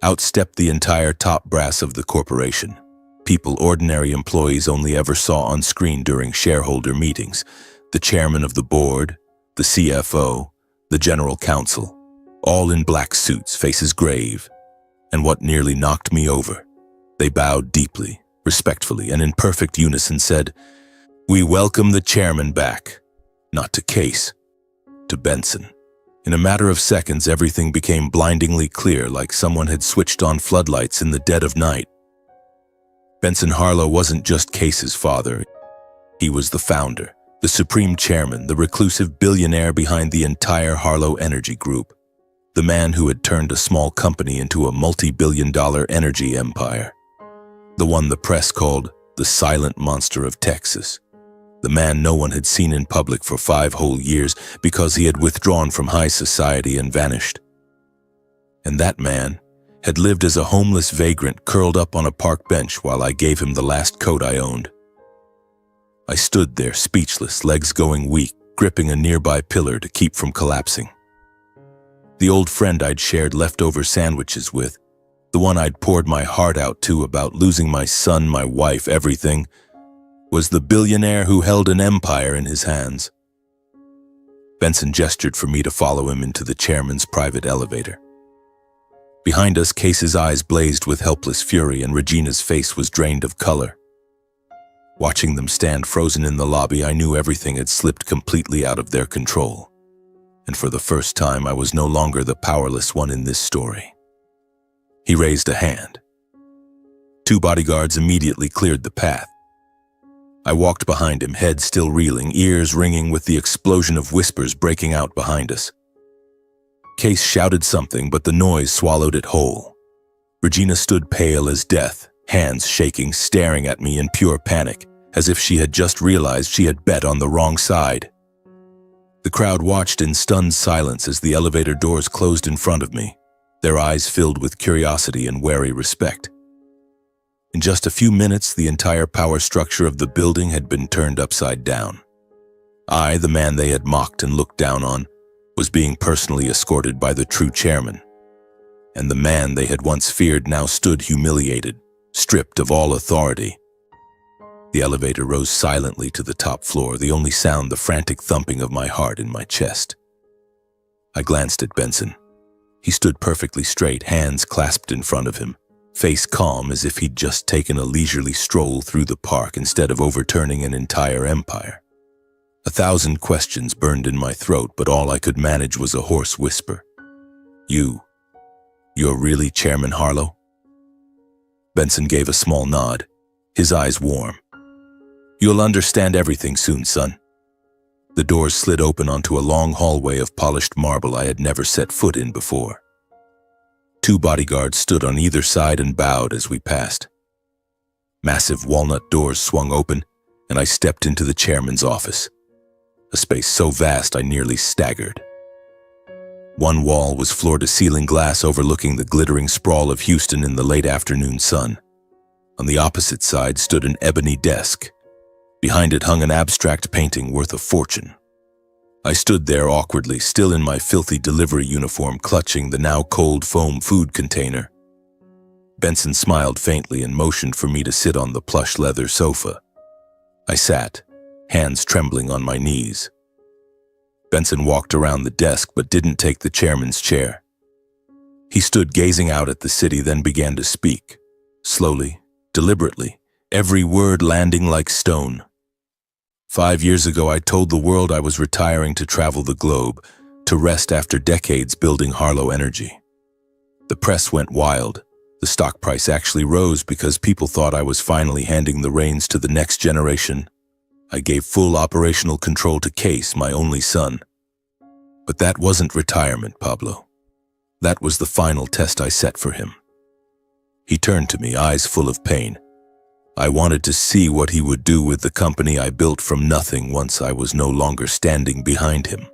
Out stepped the entire top brass of the corporation. People ordinary employees only ever saw on screen during shareholder meetings. The chairman of the board, the CFO, the general counsel, all in black suits, faces grave. And what nearly knocked me over, they bowed deeply, respectfully, and in perfect unison said, "We welcome the chairman back." Not to Case, to Benson. In a matter of seconds, everything became blindingly clear, like someone had switched on floodlights in the dead of night. Benson Harlow wasn't just Case's father. He was the founder, the supreme chairman, the reclusive billionaire behind the entire Harlow Energy Group. The man who had turned a small company into a multi-billion-dollar energy empire. The one the press called the silent monster of Texas. The man no one had seen in public for 5 whole years because he had withdrawn from high society and vanished. And that man had lived as a homeless vagrant curled up on a park bench while I gave him the last coat I owned. I stood there, speechless, legs going weak, gripping a nearby pillar to keep from collapsing. The old friend I'd shared leftover sandwiches with, the one I'd poured my heart out to about losing my son, my wife, everything, was the billionaire who held an empire in his hands. Benson gestured for me to follow him into the chairman's private elevator. Behind us, Case's eyes blazed with helpless fury and Regina's face was drained of color. Watching them stand frozen in the lobby, I knew everything had slipped completely out of their control. And for the first time, I was no longer the powerless one in this story. He raised a hand. 2 bodyguards immediately cleared the path. I walked behind him, head still reeling, ears ringing with the explosion of whispers breaking out behind us. Case shouted something, but the noise swallowed it whole. Regina stood pale as death, hands shaking, staring at me in pure panic, as if she had just realized she had bet on the wrong side. The crowd watched in stunned silence as the elevator doors closed in front of me, their eyes filled with curiosity and wary respect. In just a few minutes, the entire power structure of the building had been turned upside down. I, the man they had mocked and looked down on, was being personally escorted by the true chairman. And the man they had once feared now stood humiliated, stripped of all authority. The elevator rose silently to the top floor, the only sound the frantic thumping of my heart in my chest. I glanced at Benson. He stood perfectly straight, hands clasped in front of him, face calm as if he'd just taken a leisurely stroll through the park instead of overturning an entire empire. 1,000 questions burned in my throat, but all I could manage was a hoarse whisper. You're really Chairman Harlow? Benson gave a small nod, his eyes warm. You'll understand everything soon, son. The doors slid open onto a long hallway of polished marble I had never set foot in before. 2 bodyguards stood on either side and bowed as we passed. Massive walnut doors swung open, and I stepped into the chairman's office, a space so vast I nearly staggered. One wall was floor-to-ceiling glass overlooking the glittering sprawl of Houston in the late afternoon sun. On the opposite side stood an ebony desk. Behind it hung an abstract painting worth a fortune. I stood there awkwardly, still in my filthy delivery uniform, clutching the now cold foam food container. Benson smiled faintly and motioned for me to sit on the plush leather sofa. I sat, hands trembling on my knees. Benson walked around the desk but didn't take the chairman's chair. He stood gazing out at the city, then began to speak, slowly, deliberately, every word landing like stone. 5 years ago, I told the world I was retiring to travel the globe, to rest after decades building Harlow Energy. The press went wild. The stock price actually rose because people thought I was finally handing the reins to the next generation. I gave full operational control to Case, my only son. But that wasn't retirement, Pablo. That was the final test I set for him. He turned to me, eyes full of pain. I wanted to see what he would do with the company I built from nothing once I was no longer standing behind him.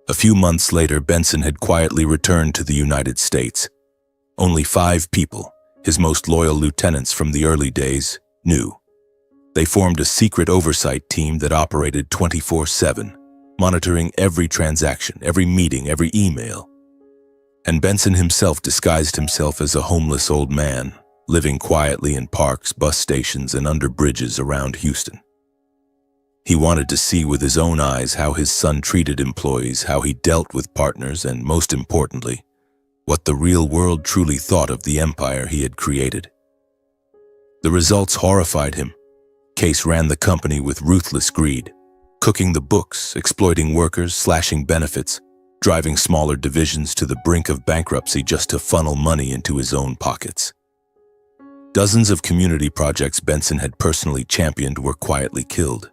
A few months later, Benson had quietly returned to the United States. Only 5 people, his most loyal lieutenants from the early days, knew. They formed a secret oversight team that operated 24/7, monitoring every transaction, every meeting, every email. And Benson himself disguised himself as a homeless old man, living quietly in parks, bus stations, and under bridges around Houston. He wanted to see with his own eyes how his son treated employees, how he dealt with partners, and most importantly, what the real world truly thought of the empire he had created. The results horrified him. Case ran the company with ruthless greed, cooking the books, exploiting workers, slashing benefits, driving smaller divisions to the brink of bankruptcy just to funnel money into his own pockets. Dozens of community projects Benson had personally championed were quietly killed.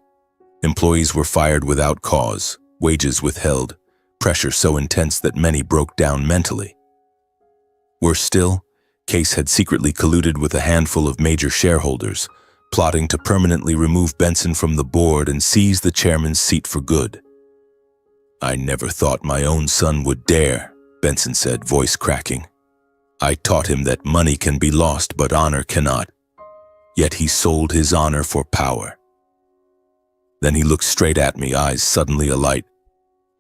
Employees were fired without cause, wages withheld, pressure so intense that many broke down mentally. Worse still, Case had secretly colluded with a handful of major shareholders, plotting to permanently remove Benson from the board and seize the chairman's seat for good. "I never thought my own son would dare," Benson said, voice cracking. "I taught him that money can be lost, but honor cannot. Yet he sold his honor for power. Then he looked straight at me, eyes suddenly alight.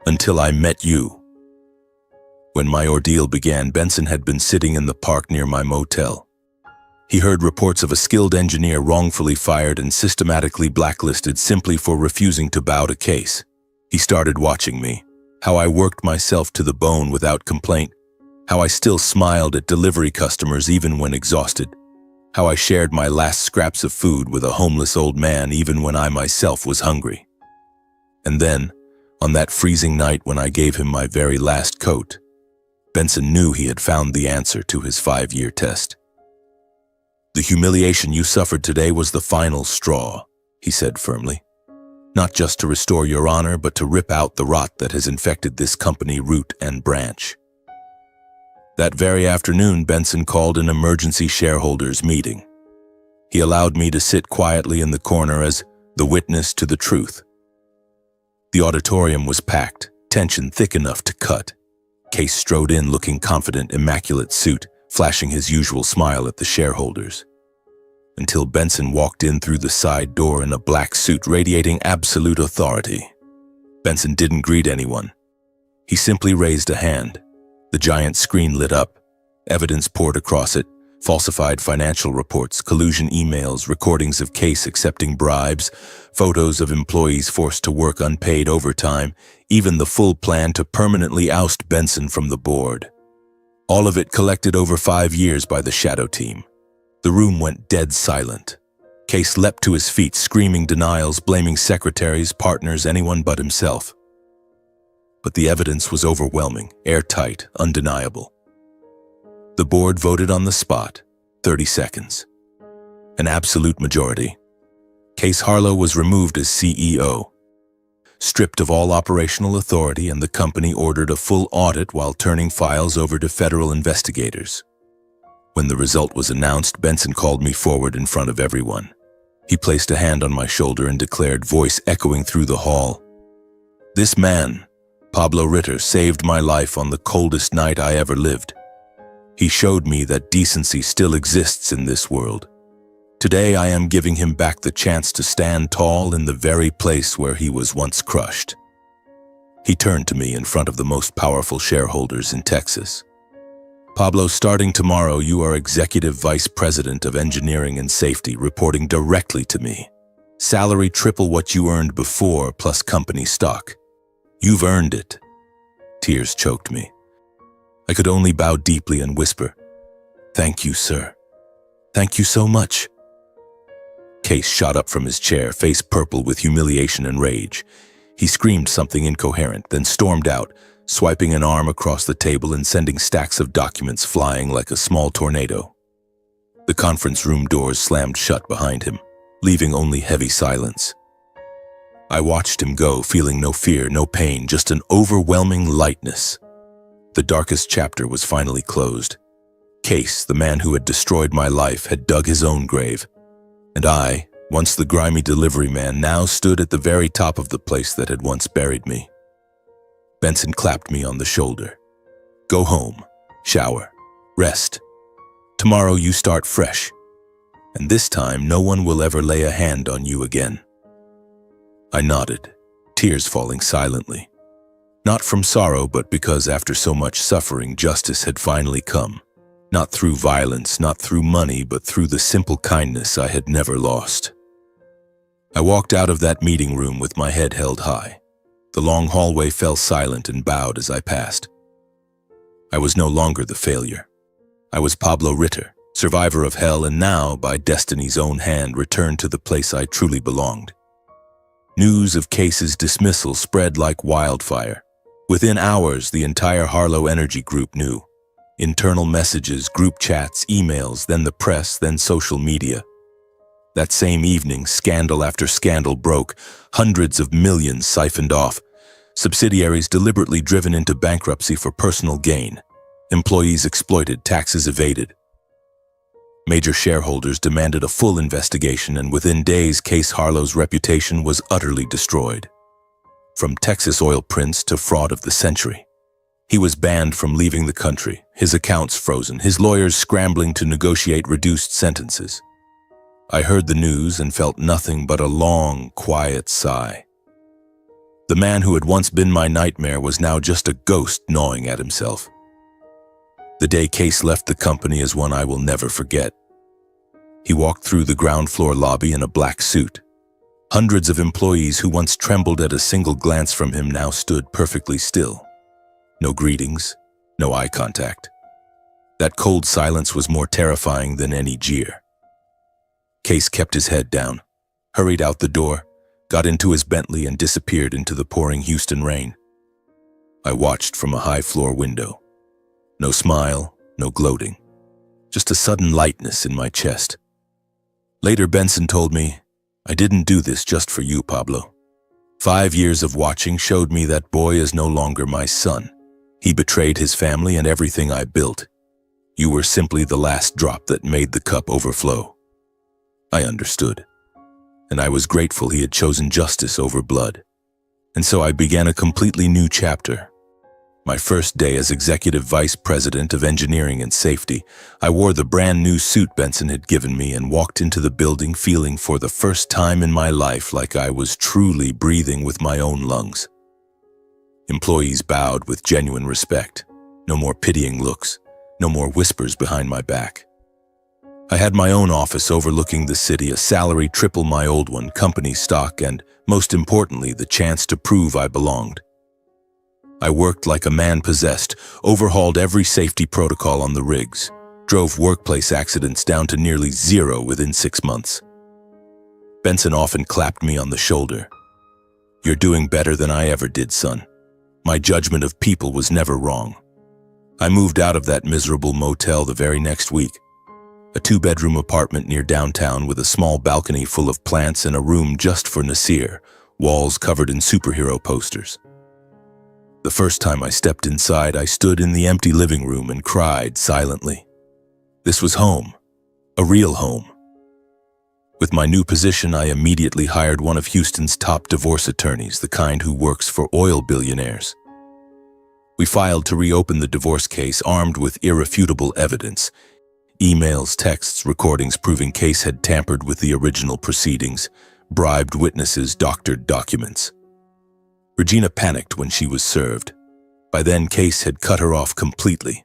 "Until I met you." When my ordeal began, Benson had been sitting in the park near my motel. He heard reports of a skilled engineer wrongfully fired and systematically blacklisted simply for refusing to bow to case. He started watching me, how I worked myself to the bone without complaint, how I still smiled at delivery customers even when exhausted, how I shared my last scraps of food with a homeless old man even when I myself was hungry. And then, on that freezing night when I gave him my very last coat, Benson knew he had found the answer to his 5-year test. "The humiliation you suffered today was the final straw," he said firmly. "Not just to restore your honor, but to rip out the rot that has infected this company root and branch." That very afternoon, Benson called an emergency shareholders meeting. He allowed me to sit quietly in the corner as the witness to the truth. The auditorium was packed, tension thick enough to cut. Case strode in looking confident, immaculate suit, flashing his usual smile at the shareholders. Until Benson walked in through the side door in a black suit radiating absolute authority. Benson didn't greet anyone. He simply raised a hand. The giant screen lit up. Evidence poured across it. Falsified financial reports, collusion emails, recordings of Case accepting bribes, photos of employees forced to work unpaid overtime, even the full plan to permanently oust Benson from the board. All of it collected over 5 years by the shadow team. The room went dead silent. Case leapt to his feet, screaming denials, blaming secretaries, partners, anyone but himself. But the evidence was overwhelming, airtight, undeniable. The board voted on the spot, 30 seconds. An absolute majority. Case Harlow was removed as CEO. Stripped of all operational authority, and the company ordered a full audit while turning files over to federal investigators. When the result was announced, Benson called me forward in front of everyone. He placed a hand on my shoulder and declared, voice echoing through the hall, "This man, Pablo Ritter, saved my life on the coldest night I ever lived. He showed me that decency still exists in this world. Today I am giving him back the chance to stand tall in the very place where he was once crushed." He turned to me in front of the most powerful shareholders in Texas. "Pablo, starting tomorrow, you are Executive Vice President of Engineering and Safety, reporting directly to me. Salary triple what you earned before, plus company stock. You've earned it." Tears choked me. I could only bow deeply and whisper, "Thank you, sir. Thank you so much." Case shot up from his chair, face purple with humiliation and rage. He screamed something incoherent, then stormed out, swiping an arm across the table and sending stacks of documents flying like a small tornado. The conference room doors slammed shut behind him, leaving only heavy silence. I watched him go, feeling no fear, no pain, just an overwhelming lightness. The darkest chapter was finally closed. Case, the man who had destroyed my life, had dug his own grave. And I, once the grimy delivery man, now stood at the very top of the place that had once buried me. Benson clapped me on the shoulder. "Go home, shower, rest. Tomorrow you start fresh. And this time no one will ever lay a hand on you again." I nodded, tears falling silently. Not from sorrow, but because after so much suffering, justice had finally come. Not through violence, not through money, but through the simple kindness I had never lost. I walked out of that meeting room with my head held high. The long hallway fell silent and bowed as I passed. I was no longer the failure. I was Pablo Ritter, survivor of hell, and now, by destiny's own hand, returned to the place I truly belonged. News of Case's dismissal spread like wildfire. Within hours, the entire Harlow Energy Group knew. Internal messages, group chats, emails, then the press, then social media. That same evening, scandal after scandal broke, hundreds of millions siphoned off, subsidiaries deliberately driven into bankruptcy for personal gain, employees exploited, taxes evaded. Major shareholders demanded a full investigation, and within days, Case Harlow's reputation was utterly destroyed. From Texas oil prince to fraud of the century. He was banned from leaving the country, his accounts frozen, his lawyers scrambling to negotiate reduced sentences. I heard the news and felt nothing but a long, quiet sigh. The man who had once been my nightmare was now just a ghost gnawing at himself. The day Case left the company is one I will never forget. He walked through the ground floor lobby in a black suit. Hundreds of employees who once trembled at a single glance from him now stood perfectly still. No greetings, no eye contact. That cold silence was more terrifying than any jeer. Case kept his head down, hurried out the door, got into his Bentley and disappeared into the pouring Houston rain. I watched from a high-floor window. No smile, no gloating, just a sudden lightness in my chest. Later, Benson told me, "I didn't do this just for you, Pablo. 5 years of watching showed me that boy is no longer my son. He betrayed his family and everything I built. You were simply the last drop that made the cup overflow." I understood, and I was grateful he had chosen justice over blood. And so I began a completely new chapter. My first day as Executive Vice President of Engineering and Safety, I wore the brand new suit Benson had given me and walked into the building feeling for the first time in my life like I was truly breathing with my own lungs. Employees bowed with genuine respect. No more pitying looks, no more whispers behind my back. I had my own office overlooking the city, a salary triple my old one, company stock, and, most importantly, the chance to prove I belonged. I worked like a man possessed, overhauled every safety protocol on the rigs, drove workplace accidents down to nearly zero within 6 months. Benson often clapped me on the shoulder. "You're doing better than I ever did, son. My judgment of people was never wrong." I moved out of that miserable motel the very next week. A 2-bedroom apartment near downtown with a small balcony full of plants and a room just for Nasir, walls covered in superhero posters. The first time I stepped inside, I stood in the empty living room and cried silently. This was home, a real home. With my new position, I immediately hired one of Houston's top divorce attorneys, the kind who works for oil billionaires. We filed to reopen the divorce case armed with irrefutable evidence. Emails, texts, recordings proving Case had tampered with the original proceedings, bribed witnesses, doctored documents. Regina panicked when she was served. By then, Case had cut her off completely.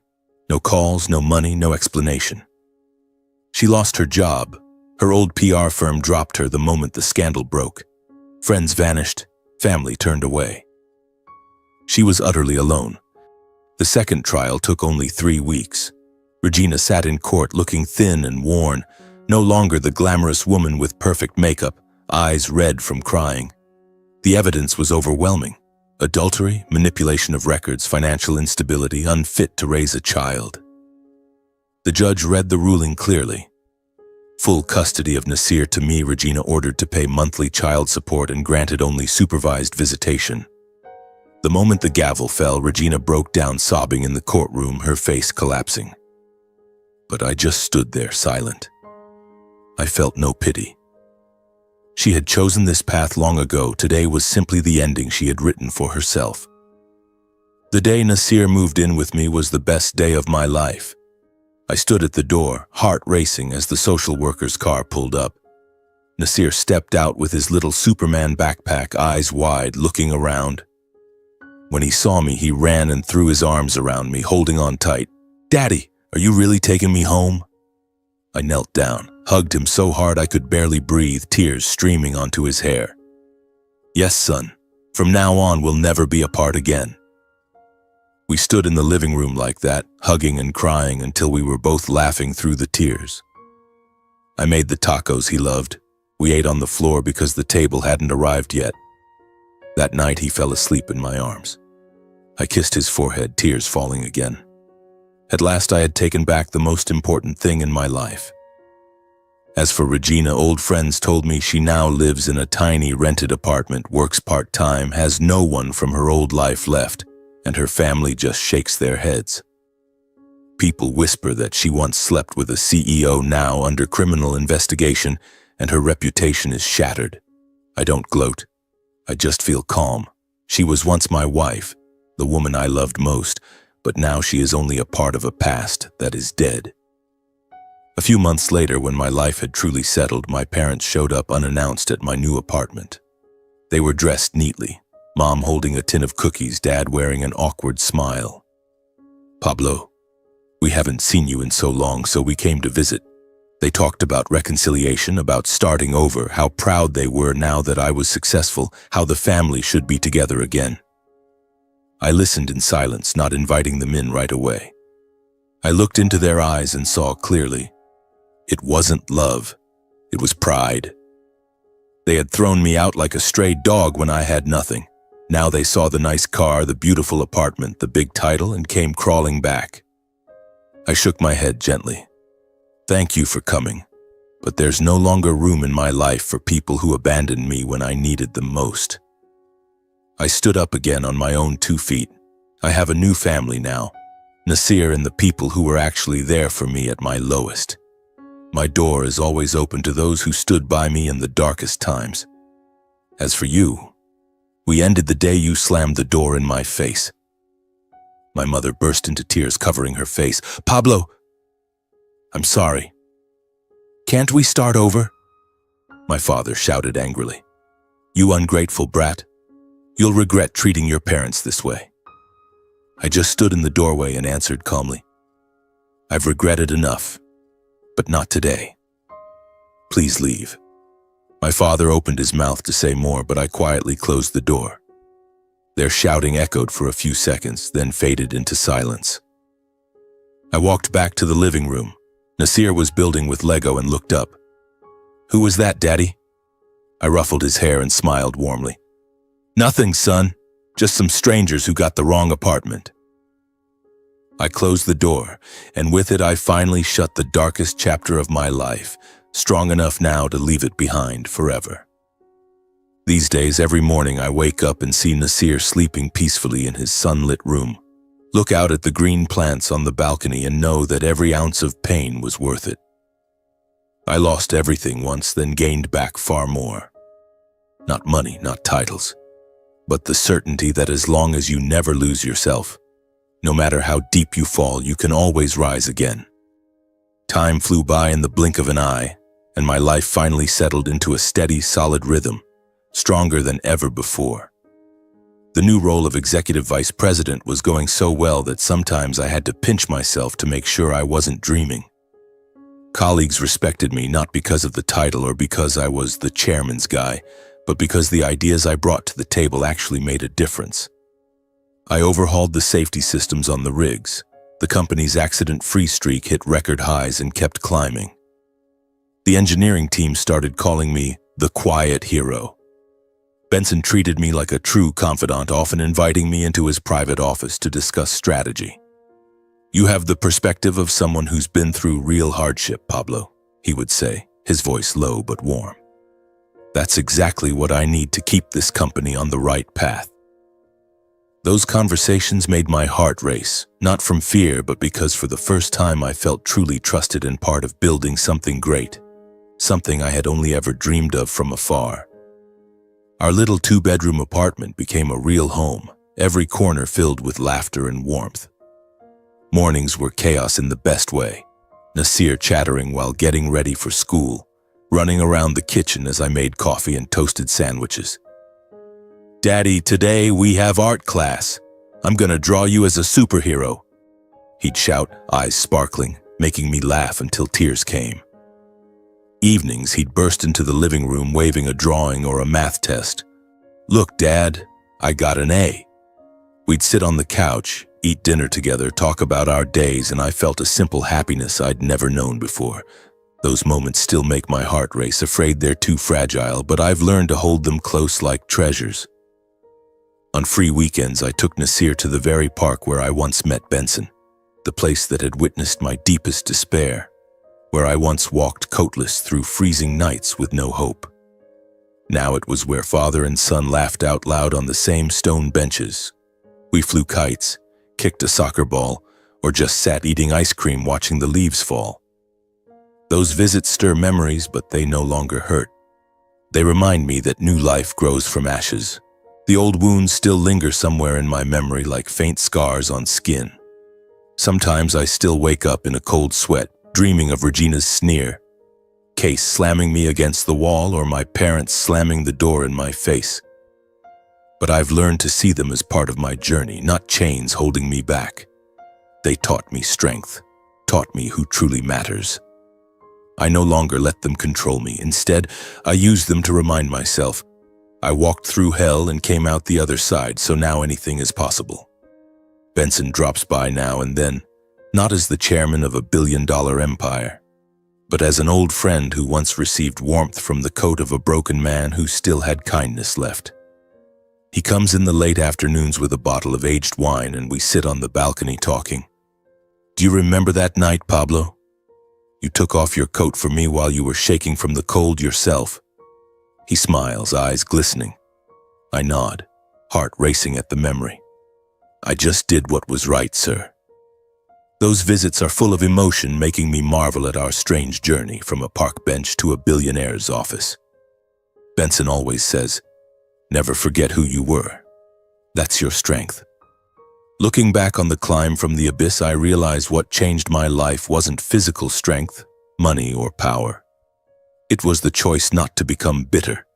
No calls, no money, no explanation. She lost her job. Her old PR firm dropped her the moment the scandal broke. Friends vanished, family turned away. She was utterly alone. The second trial took only 3 weeks. Regina sat in court looking thin and worn, no longer the glamorous woman with perfect makeup, eyes red from crying. The evidence was overwhelming. Adultery, manipulation of records, financial instability, unfit to raise a child. The judge read the ruling clearly. Full custody of Nasir to me, Regina ordered to pay monthly child support and granted only supervised visitation. The moment the gavel fell, Regina broke down sobbing in the courtroom, her face collapsing. But I just stood there silent. I felt no pity. She had chosen this path long ago. Today was simply the ending she had written for herself. The day Nasir moved in with me was the best day of my life. I stood at the door, heart racing as the social worker's car pulled up. Nasir stepped out with his little Superman backpack, eyes wide, looking around. When he saw me, he ran and threw his arms around me, holding on tight. "Daddy, are you really taking me home?" I knelt down, hugged him so hard I could barely breathe, tears streaming onto his hair. "Yes, son. From now on, we'll never be apart again." We stood in the living room like that, hugging and crying until we were both laughing through the tears. I made the tacos he loved. We ate on the floor because the table hadn't arrived yet. That night, he fell asleep in my arms. I kissed his forehead, tears falling again. At last, I had taken back the most important thing in my life. As for Regina, old friends told me she now lives in a tiny rented apartment, works part-time, has no one from her old life left, and her family just shakes their heads. People whisper that she once slept with a CEO now under criminal investigation, and her reputation is shattered. I don't gloat. I just feel calm. She was once my wife, the woman I loved most, but now she is only a part of a past that is dead. A few months later, when my life had truly settled, my parents showed up unannounced at my new apartment. They were dressed neatly, Mom holding a tin of cookies, Dad wearing an awkward smile. "Pablo, we haven't seen you in so long, so we came to visit." They talked about reconciliation, about starting over, how proud they were now that I was successful, how the family should be together again. I listened in silence, not inviting them in right away. I looked into their eyes and saw clearly. It wasn't love, it was pride. They had thrown me out like a stray dog when I had nothing. Now they saw the nice car, the beautiful apartment, the big title, and came crawling back. I shook my head gently. "Thank you for coming, but there's no longer room in my life for people who abandoned me when I needed them most." I stood up again on my own 2 feet. I have a new family now, Nasir and the people who were actually there for me at my lowest. My door is always open to those who stood by me in the darkest times. As for you, we ended the day you slammed the door in my face. My mother burst into tears, covering her face. "Pablo, I'm sorry. Can't we start over?" My father shouted angrily. "You ungrateful brat. You'll regret treating your parents this way." I just stood in the doorway and answered calmly, "I've regretted enough, but not today. Please leave." My father opened his mouth to say more, but I quietly closed the door. Their shouting echoed for a few seconds, then faded into silence. I walked back to the living room. Nasir was building with Lego and looked up. "Who was that, Daddy?" I ruffled his hair and smiled warmly. "Nothing, son. Just some strangers who got the wrong apartment." I closed the door, and with it I finally shut the darkest chapter of my life, strong enough now to leave it behind forever. These days, every morning I wake up and see Nasir sleeping peacefully in his sunlit room. Look out at the green plants on the balcony and know that every ounce of pain was worth it. I lost everything once, then gained back far more. Not money, not titles, but the certainty that as long as you never lose yourself, no matter how deep you fall, you can always rise again. Time flew by in the blink of an eye, and my life finally settled into a steady, solid rhythm, stronger than ever before. The new role of executive vice president was going so well that sometimes I had to pinch myself to make sure I wasn't dreaming. Colleagues respected me not because of the title or because I was the chairman's guy, but because the ideas I brought to the table actually made a difference. I overhauled the safety systems on the rigs. The company's accident-free streak hit record highs and kept climbing. The engineering team started calling me the quiet hero. Benson treated me like a true confidant, often inviting me into his private office to discuss strategy. "You have the perspective of someone who's been through real hardship, Pablo," he would say, his voice low but warm. "That's exactly what I need to keep this company on the right path." Those conversations made my heart race, not from fear, but because for the first time I felt truly trusted and part of building something great, something I had only ever dreamed of from afar. Our little 2-bedroom apartment became a real home, every corner filled with laughter and warmth. Mornings were chaos in the best way, Nasir chattering while getting ready for school, running around the kitchen as I made coffee and toasted sandwiches. "Daddy, today we have art class. I'm gonna draw you as a superhero," he'd shout, eyes sparkling, making me laugh until tears came. Evenings, he'd burst into the living room waving a drawing or a math test. "Look, Dad, I got an A." We'd sit on the couch, eat dinner together, talk about our days, and I felt a simple happiness I'd never known before. Those moments still make my heart race, afraid they're too fragile, but I've learned to hold them close like treasures. On free weekends, I took Nasir to the very park where I once met Benson, the place that had witnessed my deepest despair, where I once walked coatless through freezing nights with no hope. Now it was where father and son laughed out loud on the same stone benches. We flew kites, kicked a soccer ball, or just sat eating ice cream watching the leaves fall. Those visits stir memories, but they no longer hurt. They remind me that new life grows from ashes. The old wounds still linger somewhere in my memory like faint scars on skin. Sometimes I still wake up in a cold sweat, dreaming of Regina's sneer, Case slamming me against the wall, or my parents slamming the door in my face. But I've learned to see them as part of my journey, not chains holding me back. They taught me strength, taught me who truly matters. I no longer let them control me. Instead, I use them to remind myself, I walked through hell and came out the other side, so now anything is possible. Benson drops by now and then, not as the chairman of a billion-dollar empire, but as an old friend who once received warmth from the coat of a broken man who still had kindness left. He comes in the late afternoons with a bottle of aged wine, and we sit on the balcony talking. Do you remember that night, Pablo? You took off your coat for me while you were shaking from the cold yourself. He smiles, eyes glistening. I nod, heart racing at the memory. I just did what was right, sir. Those visits are full of emotion, making me marvel at our strange journey from a park bench to a billionaire's office. Benson always says, never forget who you were. That's your strength. Looking back on the climb from the abyss, I realize what changed my life wasn't physical strength, money, or power. It was the choice not to become bitter,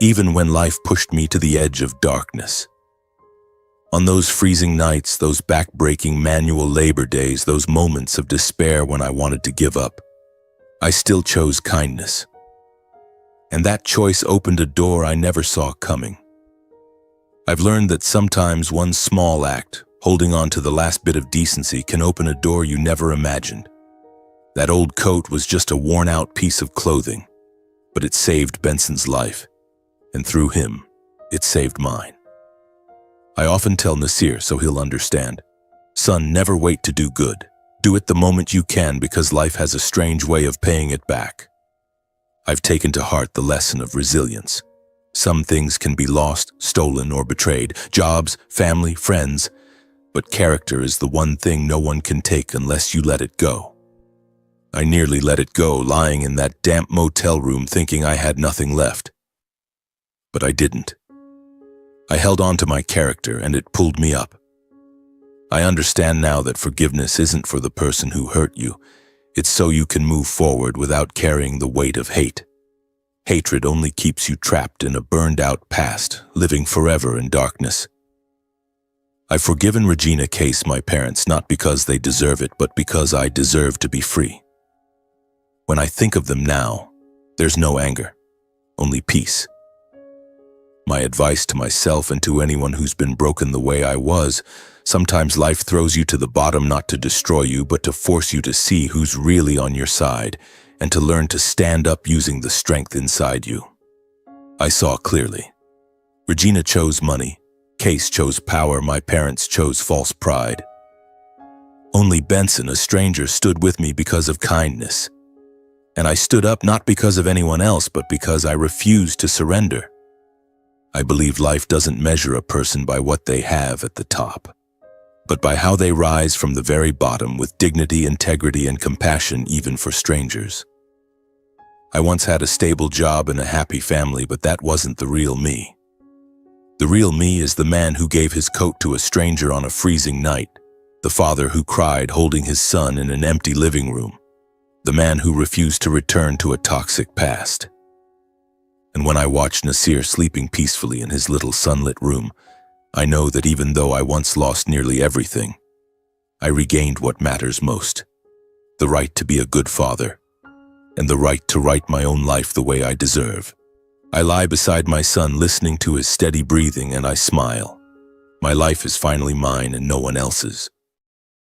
even when life pushed me to the edge of darkness. On those freezing nights, those back-breaking manual labor days, those moments of despair when I wanted to give up, I still chose kindness. And that choice opened a door I never saw coming. I've learned that sometimes one small act, holding on to the last bit of decency, can open a door you never imagined. That old coat was just a worn-out piece of clothing, but it saved Benson's life, and through him, it saved mine. I often tell Nasir so he'll understand. Son, never wait to do good. Do it the moment you can, because life has a strange way of paying it back. I've taken to heart the lesson of resilience. Some things can be lost, stolen, or betrayed. Jobs, family, friends. But character is the one thing no one can take unless you let it go. I nearly let it go, lying in that damp motel room thinking I had nothing left. But I didn't. I held on to my character, and it pulled me up. I understand now that forgiveness isn't for the person who hurt you. It's so you can move forward without carrying the weight of hate. Hatred only keeps you trapped in a burned-out past, living forever in darkness. I've forgiven Regina Case, my parents, not because they deserve it, but because I deserve to be free. When I think of them now, there's no anger, only peace. My advice to myself and to anyone who's been broken the way I was: sometimes life throws you to the bottom not to destroy you, but to force you to see who's really on your side, and to learn to stand up using the strength inside you. I saw clearly. Regina chose money, Case chose power, my parents chose false pride. Only Benson, a stranger, stood with me because of kindness. And I stood up not because of anyone else, but because I refused to surrender. I believe life doesn't measure a person by what they have at the top, but by how they rise from the very bottom with dignity, integrity, and compassion, even for strangers. I once had a stable job and a happy family, but that wasn't the real me. The real me is the man who gave his coat to a stranger on a freezing night, the father who cried holding his son in an empty living room, the man who refused to return to a toxic past. And when I watch Nasir sleeping peacefully in his little sunlit room, I know that even though I once lost nearly everything, I regained what matters most: the right to be a good father, and the right to write my own life the way I deserve. I lie beside my son, listening to his steady breathing, and I smile. My life is finally mine and no one else's.